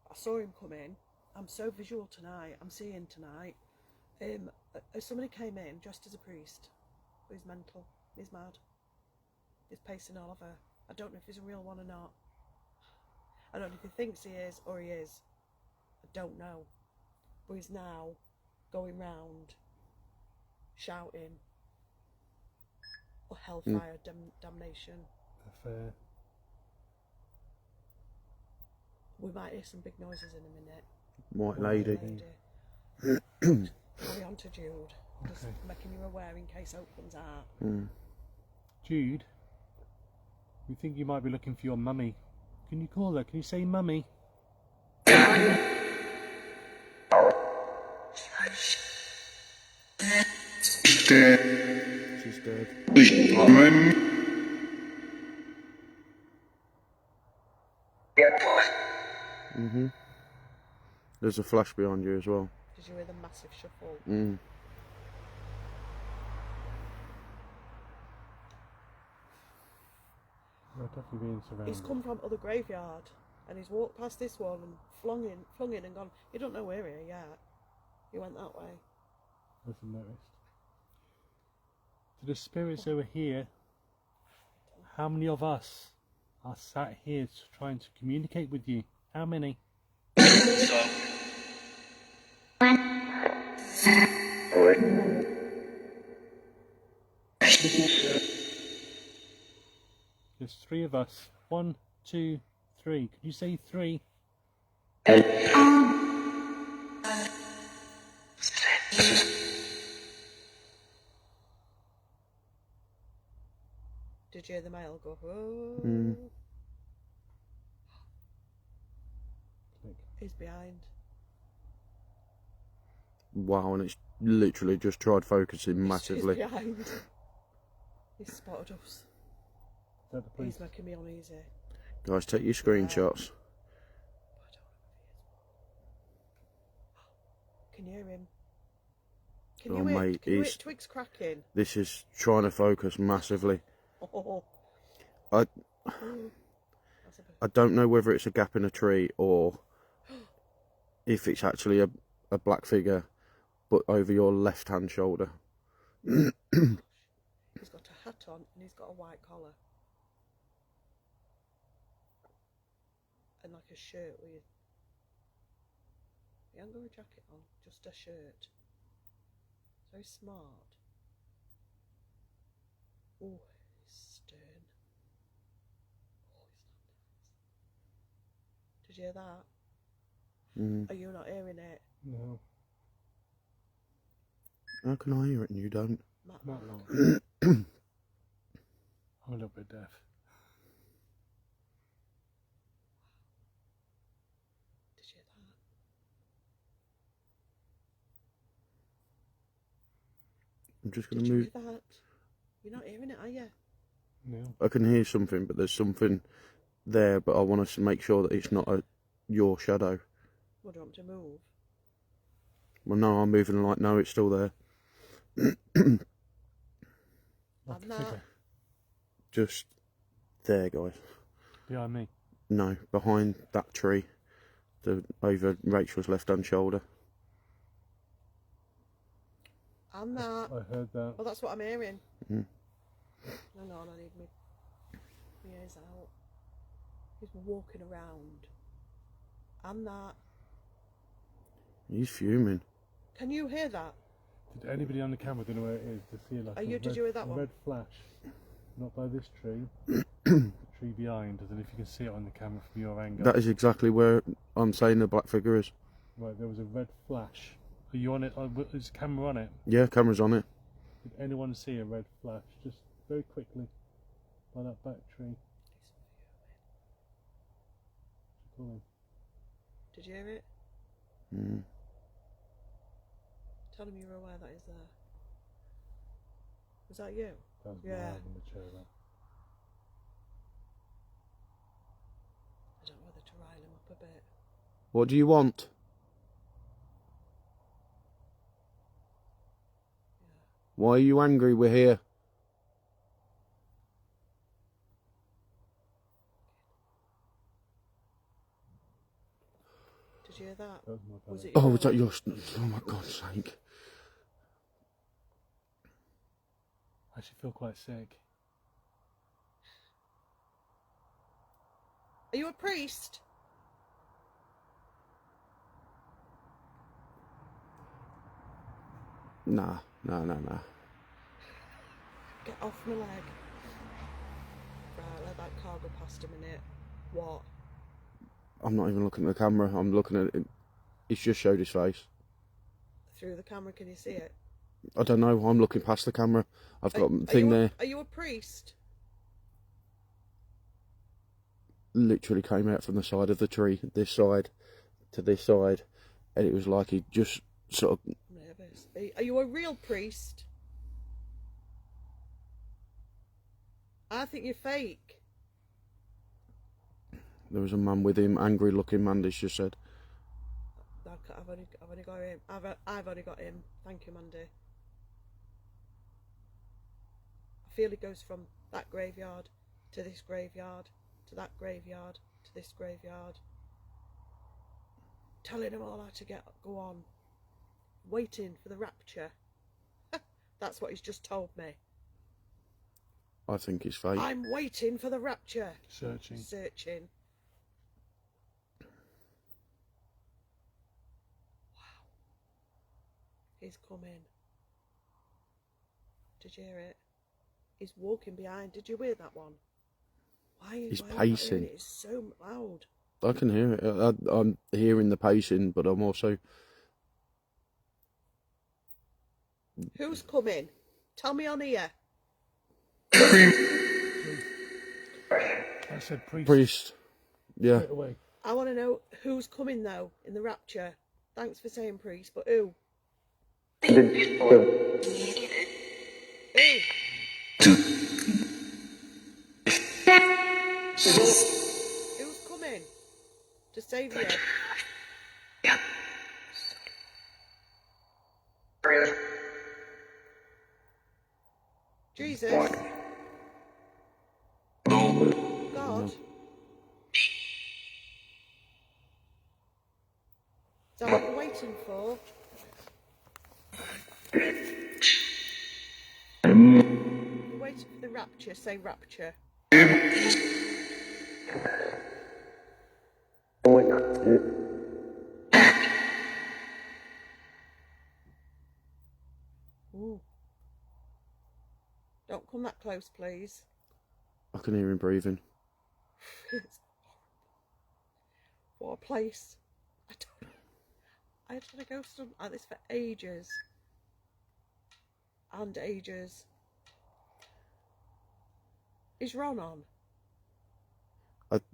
I saw him come in. I'm so visual tonight. I'm seeing tonight. Somebody came in dressed as a priest. He's mental. He's mad. He's pacing all over. I don't know if he's a real one or not. I don't know if he thinks he is or he is. I don't know. But he's now going round shouting, or hellfire, damnation. Fair. We might hear some big noises in a minute. White lady. Carry on to Jude. Just making you aware in case Hope comes out. Jude, we think you might be looking for your mummy. Can you call her? Can you say mummy? She's dead. There's a flash behind you as well. Did you hear the massive shuffle? We're definitely being surrounded. He's come from other graveyard and he's walked past this one and flung in and gone. You don't know where he is yet. He went that way. Wasn't noticed. To the spirits who are here, how many of us are sat here trying to communicate with you? How many? There's 3 of us. 1, 2, 3. Could you say 3? Did you hear the male go, whoa? He's behind. Wow, and it's literally just tried focusing massively. He's behind. He's spotted us. Is that the police? He's making me uneasy. Guys, take your screenshots. Can you hear him? Can Oh, you hear, mate, can you hear he's- twigs cracking? This is trying to focus massively. Oh. I That's a bit. I don't know whether it's a gap in a tree or if it's actually a black figure, but over your left-hand shoulder. He's got a hat on and he's got a white collar. And like a shirt with... He hasn't got a jacket on, just a shirt. Very smart. Oh, he's stern. Oh, he's not nice. Did you hear that? Are you not hearing it? No. How can I hear it and you don't? Not long. I'm a little bit deaf. Did you hear that? I'm just going Did to you move. hear that? You're not hearing it, are you? No. I can hear something, but there's something there, but I want to make sure that it's not your shadow. What, do you want me to move? Well, no, I'm moving like, no, it's still there. I'm Like a not. figure. Just there, guys. Behind me. No, behind that tree, over Rachel's left-hand shoulder. I'm not. I heard that. Well, that's what I'm hearing. Mm. Hang on, I need my ears out. He's walking around. I'm not. He's fuming. Can you hear that? Did anybody on the camera don't know where it is to see like Did you hear that a one? red flash? Not by this tree. The tree behind. I don't know if you can see it on the camera from your angle. That is exactly where I'm saying the black figure is. Right, there was a red flash. Are you on it? Is the camera on it? Yeah, camera's on it. Did anyone see a red flash? Just very quickly by that back tree. Did you hear it? Mm. Tell him you're aware that he's there. Was that you? That was Yeah. miles in the chair there. I don't know whether to rile him up a bit. What do you want? Why are you angry? We're here. Did you hear that? That was my bad. Was it Oh, your is that dog? your... Oh, my God's sake. I actually feel quite sick. Are you a priest? Nah. Get off my leg. Right, let that car go past a minute. What? I'm not even looking at the camera. I'm looking at it. He's just showed his face. Through the camera, can you see it? I don't know. I'm looking past the camera. I've got a thing there. Are you a priest? Literally came out from the side of the tree, this side to this side, and it was like he just sort of... I'm nervous. Are you a real priest? I think you're fake. There was a man with him, angry looking man, this just said. I've only got him. I've only got him. Thank you, Mandy. I feel he goes from that graveyard to this graveyard to that graveyard to this graveyard, telling them all how to go on, waiting for the rapture. That's what he's just told me. I think he's fake. I'm waiting for the rapture. Searching. Wow. He's coming. Did you hear it? He's walking behind. Did you hear that one? He's why am I not pacing. hearing it? It's so loud. I can hear it. I'm hearing the pacing, but I'm also... Who's coming? Tell me on here. I said priest. Priest. Yeah. Straight away. I want to know who's coming though in the rapture. Thanks for saying priest, but who? Who? Who's coming to save you? Jesus. God. Is that what you're waiting for? You're waiting for the rapture. Say rapture. Ooh. Don't come that close, please. I can hear him breathing. What a place. I don't know. I had to go something like this for ages. And ages. Is Ron on?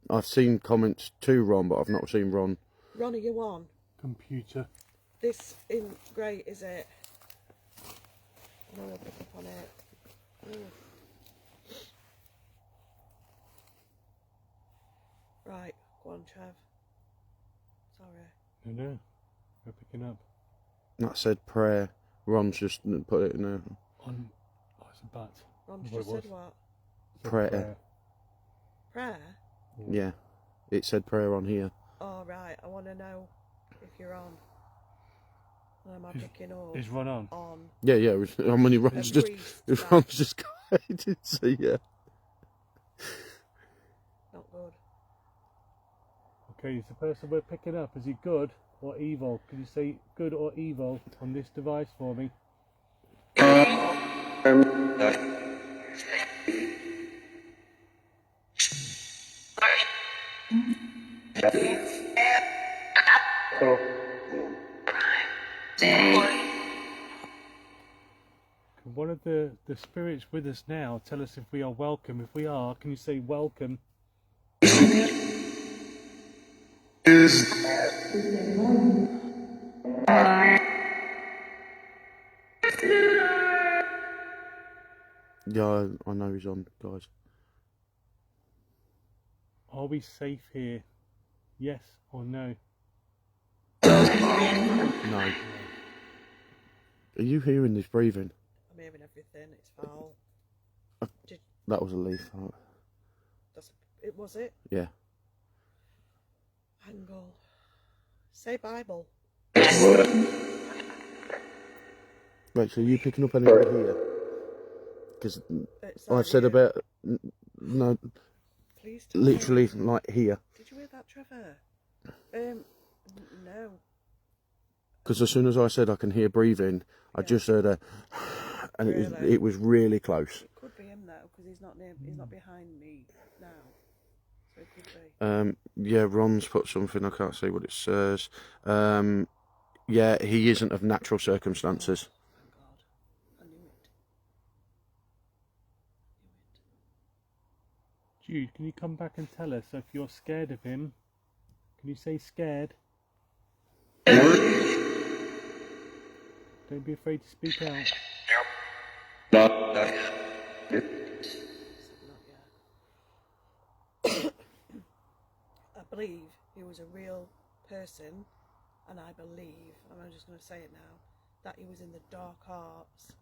I've seen comments to Ron, but I've not seen Ron. Ron, are you on? Computer. This in grey, is it? No, I'll pick up on it. Ooh. Go on, Trev. Sorry. No, we're picking up. That said prayer. Ron's just put it in a On, oh, it's a bat. Ron's What just it said was. what? Said Prayer. Prayer? Yeah. It said prayer on here. Oh, right. I want to know if you're on. Am I picking up? Is Ron on? On. Yeah, yeah. How many Ron's A just priest, Ron's just guided. So yeah. Not good. Okay, is the person we're picking up, is he good or evil? Can you say good or evil on this device for me? Can one of the spirits with us now tell us if we are welcome? If we are, can you say welcome? Yeah, I know he's on, guys. Are we safe here? Yes or no? No. Are you hearing this breathing? I'm hearing everything. It's foul. That was a leaf. It was it? Yeah. Angle. Say Bible. Right, so are you picking up anybody here? Because I've said about no, Please tell me. literally like here. Did you hear that, Trevor? No. Because as soon as I said I can hear breathing, I just heard a, and Really? it was really close. It could be him though, because he's not near. He's not behind me now. So it could be. Yeah, Ron's put something. I can't see what it says. Yeah, he isn't of natural circumstances. Thank God. I knew it. Jude, can you come back and tell us if you're scared of him? Can you say scared? Don't be afraid to speak out. Not yet. I believe he was a real person, and I believe, and I'm just going to say it now, that he was in the dark arts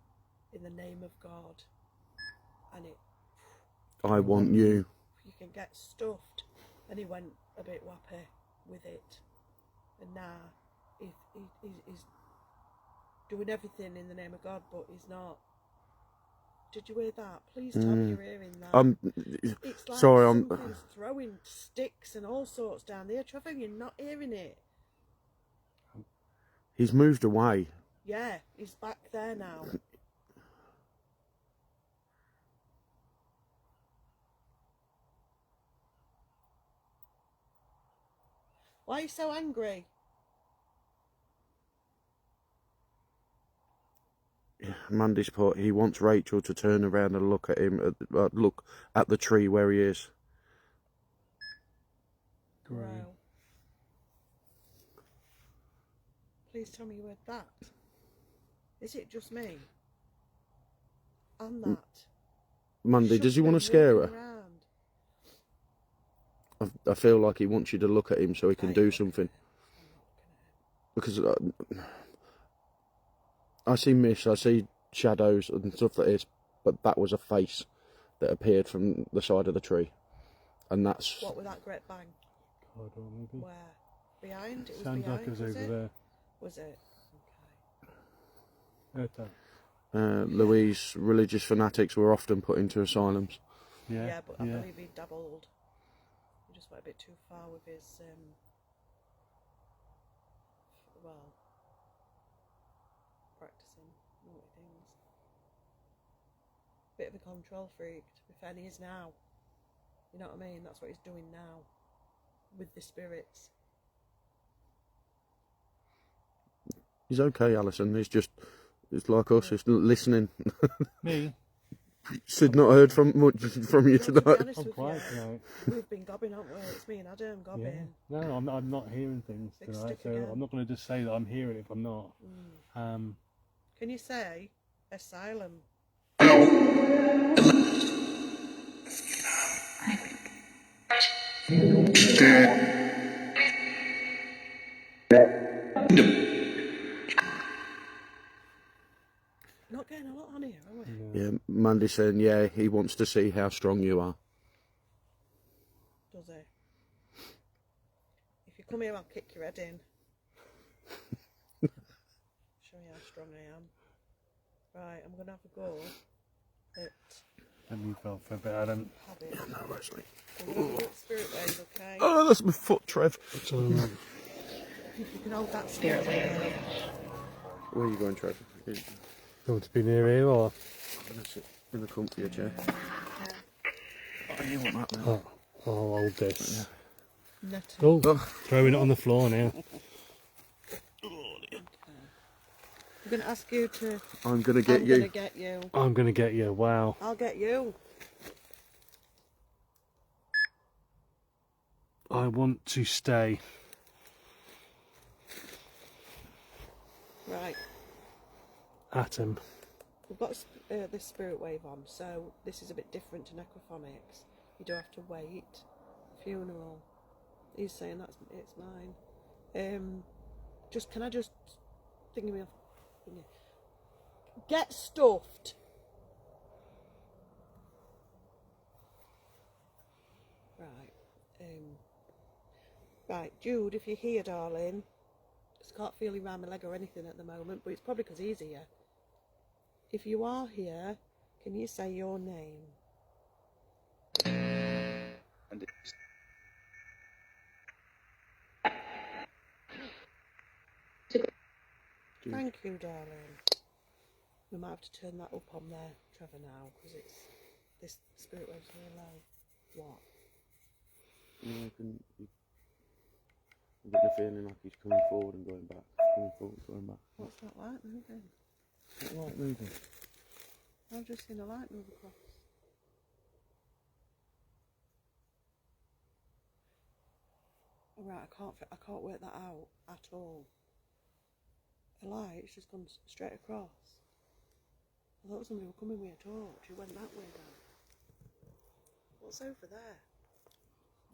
in the name of God, and I want you. you can get stuffed, and he went a bit wappy with it, and now he's doing everything in the name of God, but he's not. Did you hear that? Please tell me you're hearing that. It's like sorry, something's throwing sticks and all sorts down there. Trevor, you're not hearing it. He's moved away. Yeah, he's back there now. Why are you so angry? Mandy's put, he wants Rachel to turn around and look at him, look at the tree where he is. Great. Wow. Please tell me you heard that. Is it just me? And that. Mandy, does he want to scare her? I feel like he wants you to look at him so he can do something. Because I see mist, I see shadows and stuff like this, but that was a face that appeared from the side of the tree. And that's... What with that great bang? Corridor, maybe? Where? Behind? It was Sounds behind, like it was was over it? there. Was it? Heard that. Louise, religious fanatics were often put into asylums. Yeah, Yeah, but I believe he dabbled. He just went a bit too far with his, well, practicing naughty things. Bit of a control freak, to be fair, and he is now. You know what I mean? That's what he's doing now with the spirits. He's okay, Alison. It's like us, he's listening. Me? Sid not heard much from you Well, to be tonight. honest I'm with quiet you, tonight. we've been gobbing, haven't we? It's me and Adam gobbing. Yeah. No, I'm not hearing things Big tonight, stick so again. I'm not going to just say that I'm hearing it if I'm not. Can you say asylum? Andy saying, yeah, he wants to see how strong you are. Does he? If you come here, I'll kick your head in. Show you how strong I am. Right, I'm going to have a go at Let me feel for a bit, Adam. habit. No, actually. I'm going to have a look spirit wave, okay? Oh, that's my foot, Trev. It's all right. If you can hold that spirit wave. Where are you going, Trev? You want to be near here or? That's it. In the comfier chair. Yeah. Oh, you want that now? Oh, I'll hold this. Nutty. Oh, throwing it on the floor now. I'm going to ask you to... I'm going to get I'm you. going to get you. I'm going to get you, wow. I'll get you. I want to stay. Right. Atom. We've got this spirit wave on, so this is a bit different to necrophonics. You do have to wait. Funeral. He's saying it's mine. Can I just think of me off? Get stuffed. Right. Right, Jude, if you're here, darling. I can't feel you around my leg or anything at the moment, but it's probably because he's here. If you are here, can you say your name? And it's... Thank you, darling. We might have to turn that up on there, Trevor, now, because this spirit wave's really low. What? I'm getting a feeling like he's coming forward and going back. Coming forward, going back. What's that light moving? What light moving? I've just seen a light move across. Alright, I can't work that out at all. The light's just gone straight across. I thought somebody were coming with a torch. It went that way then. What's over there?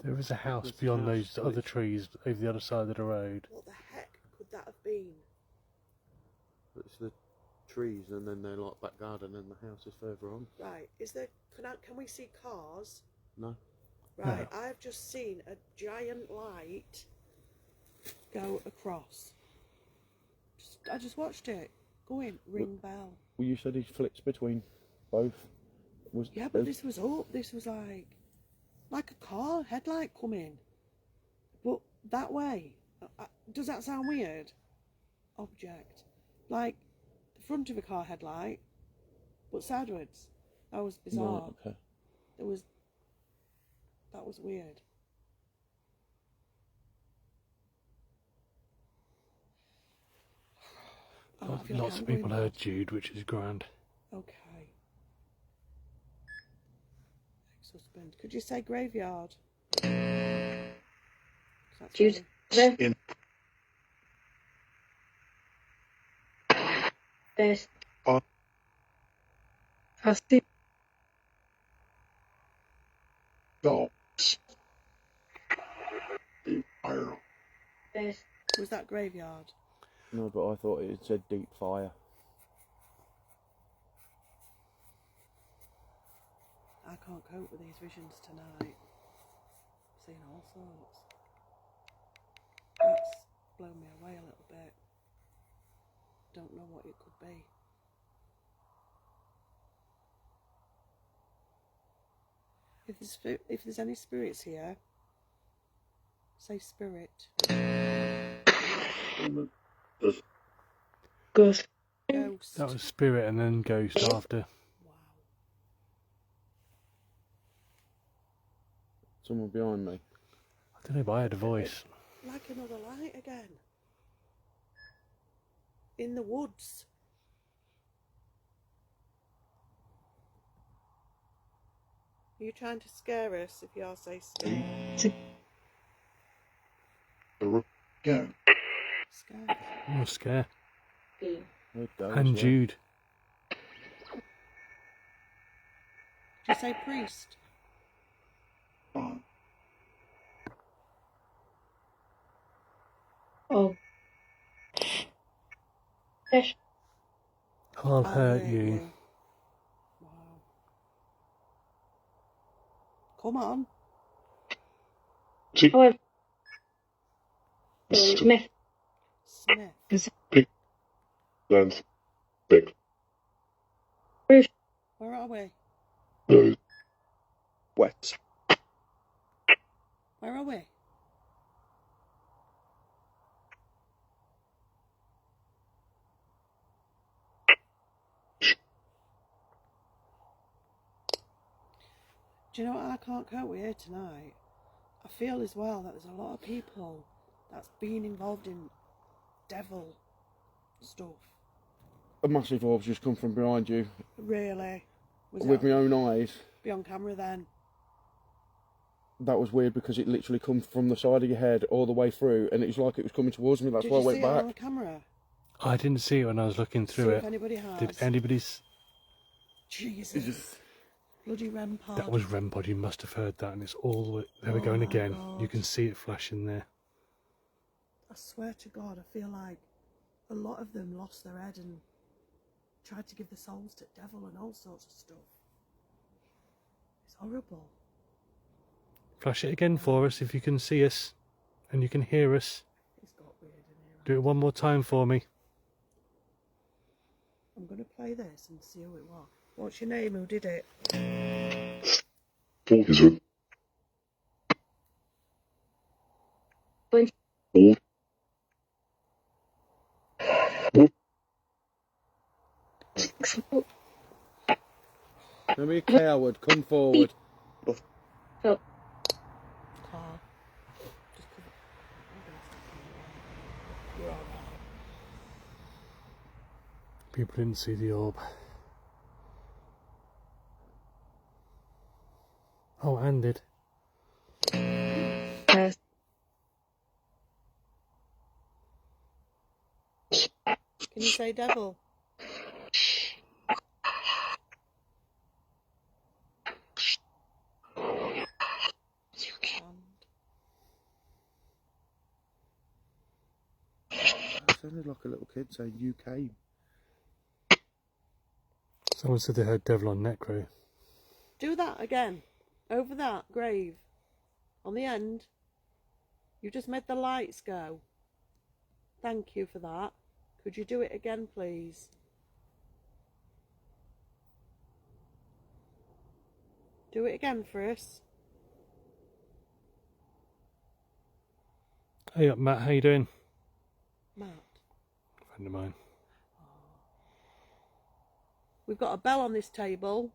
There is a house beyond those other trees over the other side of the road. What the heck could that have been? It's the trees and then they're like back garden and the house is further on. Right, is there, can we see cars? No. Right, I've just seen a giant light go across. I just watched it. Go in, ring bell. Well, you said he flips between both. Yeah, but this was up. This was like a car headlight coming. But that way. Does that sound weird? Object. Like the front of a car headlight, but sideways. That was bizarre. Right, okay. That was weird. Oh, I feel like Lots I'm of people going heard Jude, which is grand. Okay. Ex-husband. Could you say graveyard? Jude. In There's I see dogs. The fire. there's Was that graveyard? No, but I thought it said deep fire. I can't cope with these visions tonight. I'm seeing all sorts. That's blown me away a little bit. Don't know what it could be. If there's any spirits here, say spirit. Ghost. Ghost. That was spirit and then ghost after. Wow. Someone behind me. I don't know, but I had a voice. Like another light again. In the woods. Are you trying to scare us if you are say scare? Go. Scare. Oh, scare. B. Heard those, And yeah. Jude. Did you say priest? On. Oh. Fish. I'll hurt you. Wow. Come on. However, Smith Smith. Land. Big. Where are we? Nose. West. Where are we? Do you know what I can't cope with here tonight? I feel as well that there's a lot of people that's been involved in devil stuff. A massive orb's just come from behind you. Really? Was With it my own eyes. be on camera then? That was weird because it literally come from the side of your head all the way through, and it was like it was coming towards me. That's Did why I you went see it on back. the camera? I didn't see it when I was looking through See it. if anybody has. Did anybody? Jesus. Bloody REM pod. That was REM pod. You must have heard that, and it's all the way. There we're going my again. God. You can see it flashing there. I swear to God, I feel like a lot of them lost their head and tried to give the souls to devil and all sorts of stuff. It's horrible. Flash it again for us if you can see us and you can hear us. It's got weird in here. Do it one more time for me. I'm going to play this and see who it was. What's your name? Who did it? Fortism. When- Fort. Don't be a coward. Come forward. Car. Just cover. You're all right. People didn't see the orb. Oh, and did. Can you say devil? That sounded like a little kid saying UK. Someone said they heard devil on necro. Do that again. Over that grave. On the end. You just made the lights go. Thank you for that. Could you do it again, please? Do it again for us. Hey up, Matt, how you doing? Matt. Friend of mine. We've got a bell on this table.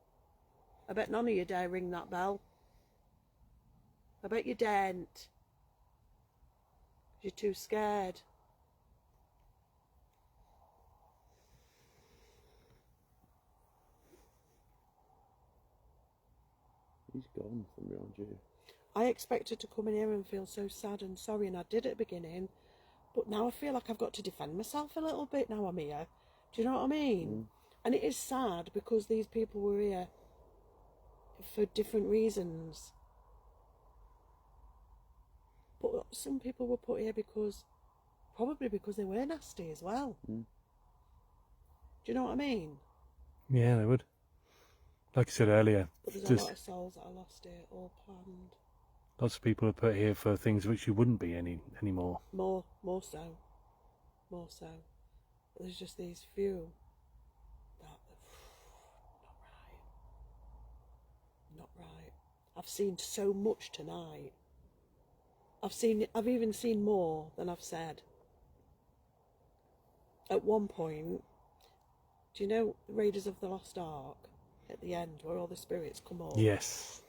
I bet none of you dare ring that bell. I bet you daren't. You're too scared. He's gone from behind you. I expected to come in here and feel so sad and sorry, and I did at the beginning, but now I feel like I've got to defend myself a little bit now I'm here. Do you know what I mean? And it is sad because these people were here for different reasons. But some people were put here probably because they were nasty as well. Do you know what I mean? Yeah, they would. Like I said earlier, But there's a just lot of souls that are lost here, all planned. lots of people are put here for things which you wouldn't be anymore. More so. But there's just these few that not right. I've seen so much tonight. I've even seen more than I've said. At one point, do you know Raiders of the Lost Ark at the end where all the spirits come up? Yes.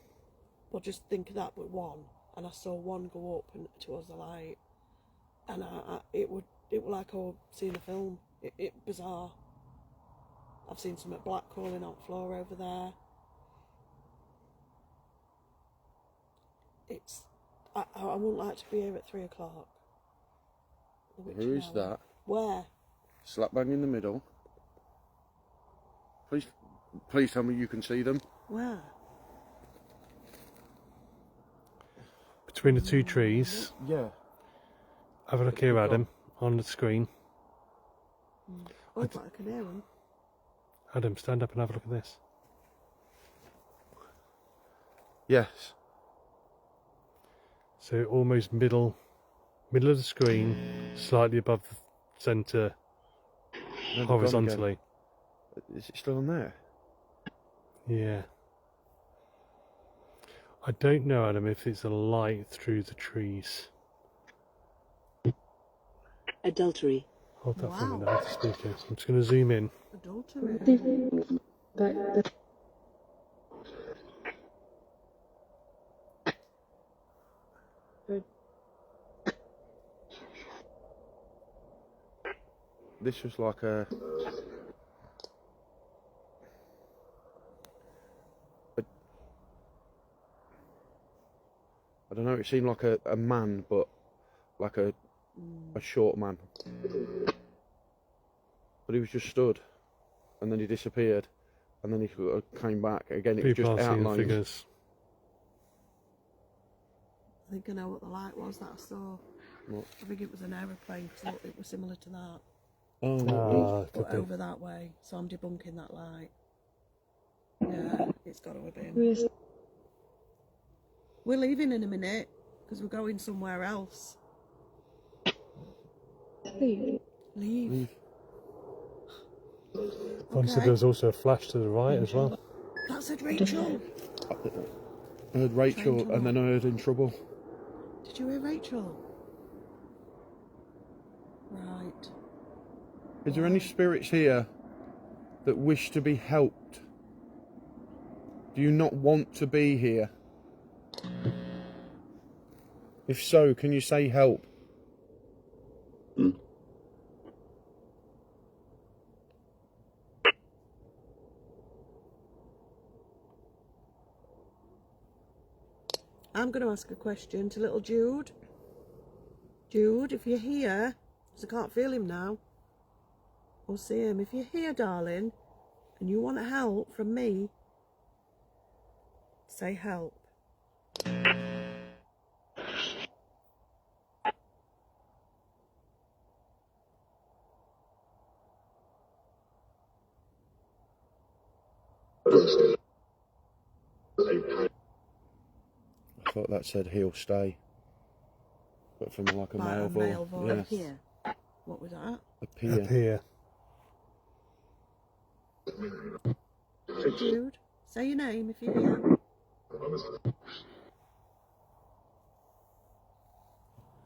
Well, just think of that with one, and I saw one go up and towards the light, and it was like I was seeing a film. It bizarre. I've seen some black crawling on the floor over there. I wouldn't like to be here at 3 o'clock. Who is that? Where? Slap bang in the middle. Please tell me you can see them. Where? Between the two trees. Yeah. Have a look here, Adam, on the screen. Oh, but I can hear them. Adam, stand up and have a look at this. Yes. So almost middle of the screen, slightly above the centre, No, they've gone horizontally. again. Is it still on there? Yeah. I don't know, Adam, if it's a light through the trees. Adultery. Hold that for a minute, Wow. I have to speak it. I'm just going to zoom in. Adultery. This was like a I don't know, it seemed like a man, but like a short man. But he was just stood, and then he disappeared, and then he came back. Again, it was People just are seeing outlines. figures. I think I know what the light was that I saw. What? I think it was an aeroplane because it was similar to that. Oh, But over that way, so I'm debunking that light. Yeah, it's got to have been. We're leaving in a minute because we're going somewhere else. Leave. leave. One said there was also a flash to the right as well. That said Rachel. I heard Rachel, Trying to and then I heard in trouble. Did you hear Rachel? Right. Is there any spirits here that wish to be helped? Do you not want to be here? If so, can you say help? I'm going to ask a question to little Jude. Jude, if you're here, because I can't feel him now, or see him. If you're here, darling, and you want help from me, say help. I thought that said he'll stay. But from like a Like male a voice. male voice. Yeah. Here. What was that? Appear. Up here. Jude, say your name if you're here.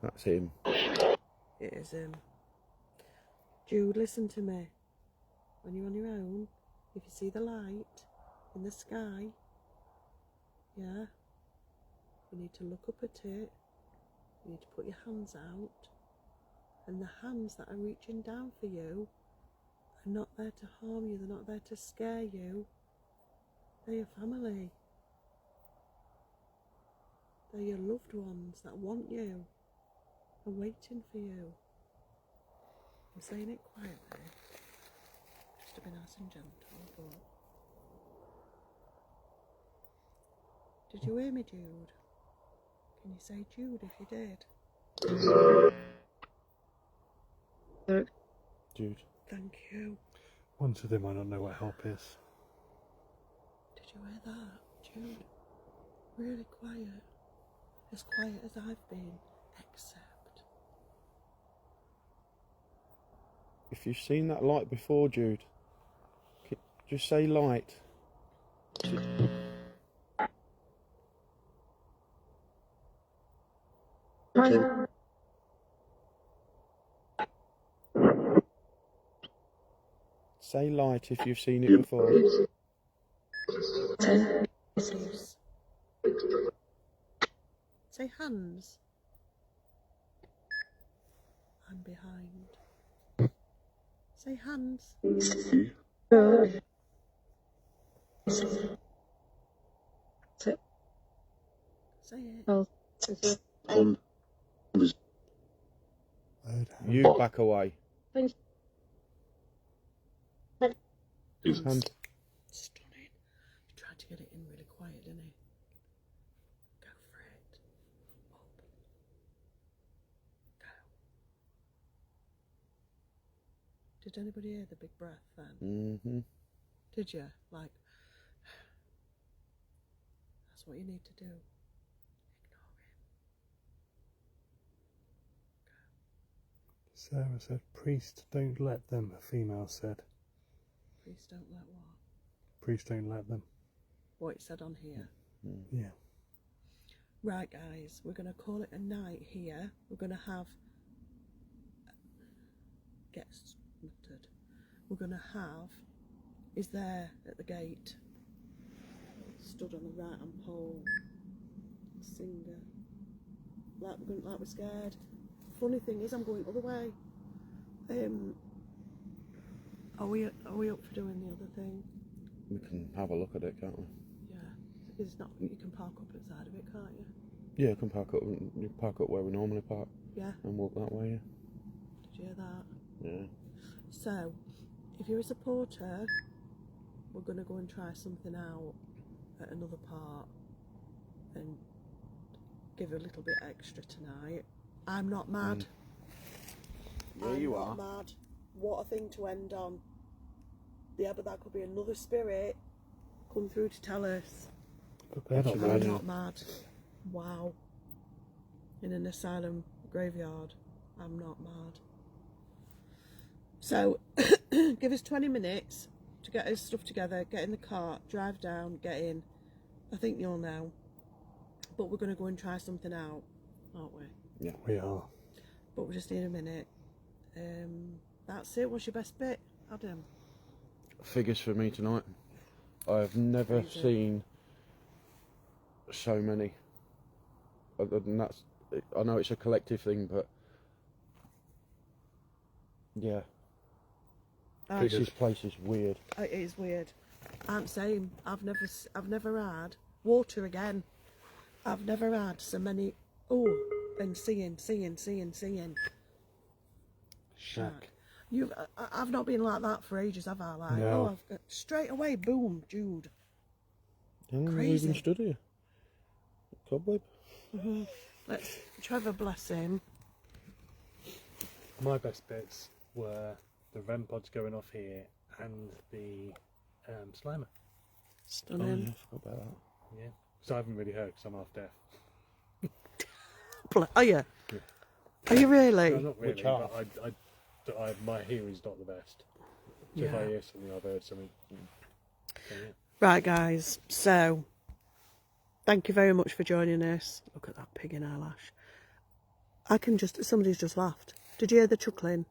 That's him. It is him. Jude, listen to me. When you're on your own, if you see the light in the sky, yeah, you need to look up at it. You need to put your hands out. And the hands that are reaching down for you are not there to harm you. They're not there to scare you. They're your family. They're your loved ones that want you and waiting for you. I'm saying it quietly, just to be nice and gentle, but... Did you hear me, Jude? Can you say Jude if you did? Jude. Thank you. Ones of them might not know what help is. Did you hear that, Jude? Really quiet. As quiet as I've been, except... If you've seen that light before, Jude, just say light. Say light if you've seen it before. Please. Say hands. I'm behind. Say hands. Say it. You back away. Hand. Stunning. He tried to get it in really quiet, didn't he? Go for it. Up. Go. Did anybody hear the big breath then? Mm-hmm. Did you? Like, that's what you need to do. Ignore him. Sarah said, priest, don't let them, a female said. Please don't let what? Priest, don't let them. What it said on here. Yeah. Right, guys, we're going to call it a night here. We're going to have... Get muttered. We're going to have... Is there at the gate. Stood on the right hand pole. Singer. Like we're scared. Funny thing is, I'm going other way. Are we up for doing the other thing? We can have a look at it, can't we? Yeah. It's not. You can park up at the side of it, can't you? Yeah, you can park up. You park up where we normally park. Yeah. And walk that way. Did you hear that? Yeah. So, if you're a supporter, we're going to go and try something out at another part and give a little bit extra tonight. I'm not mad. Yeah, I'm you not are. mad. What a thing to end on. Yeah, but that could be another spirit come through to tell us. But they're not Absolutely. I'm ready. not mad. Wow. In an asylum graveyard. I'm not mad. So, give us 20 minutes to get his stuff together, get in the car, drive down, get in. I think you'll know. But we're going to go and try something out, aren't we? Yeah. We are. But we just need a minute. That's it. What's your best bit, Adam? Figures for me tonight. I've never Crazy. seen so many. And that's, I know it's a collective thing, but yeah, this place is weird. It is weird. I'm saying I've never had water again. I've never had so many. Oh, and seeing. Shack. I've not been like that for ages, have I? Like, No. oh, I've got, straight away, boom, Jude. Yeah, Crazy. Even stood here. Cobweb. Let's Trevor, bless him. My best bits were the REM pods going off here and the Slimer. Oh, yeah, Stunning. I forgot about that. Yeah. So I haven't really heard because I'm half deaf. Are you? Yeah. Are you really? No, not really, Which half? but my hearing's not the best. So if Yeah. I hear something, I've heard something. So, yeah. Right, guys. So, thank you very much for joining us. Look at that pig in eyelash. Somebody's just laughed. Did you hear the chuckling?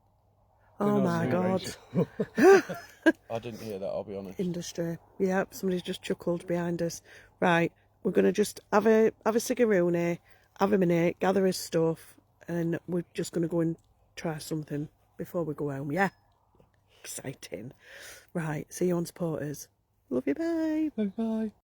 Oh my God. I didn't hear that, I'll be honest. Industry. Yep, somebody's just chuckled behind us. Right, we're going to just have a cigaroony, have a minute, gather his stuff, and we're just going to go and try something before we go home, yeah? Exciting. Right, see you on Supporters. Love you, bye. Bye.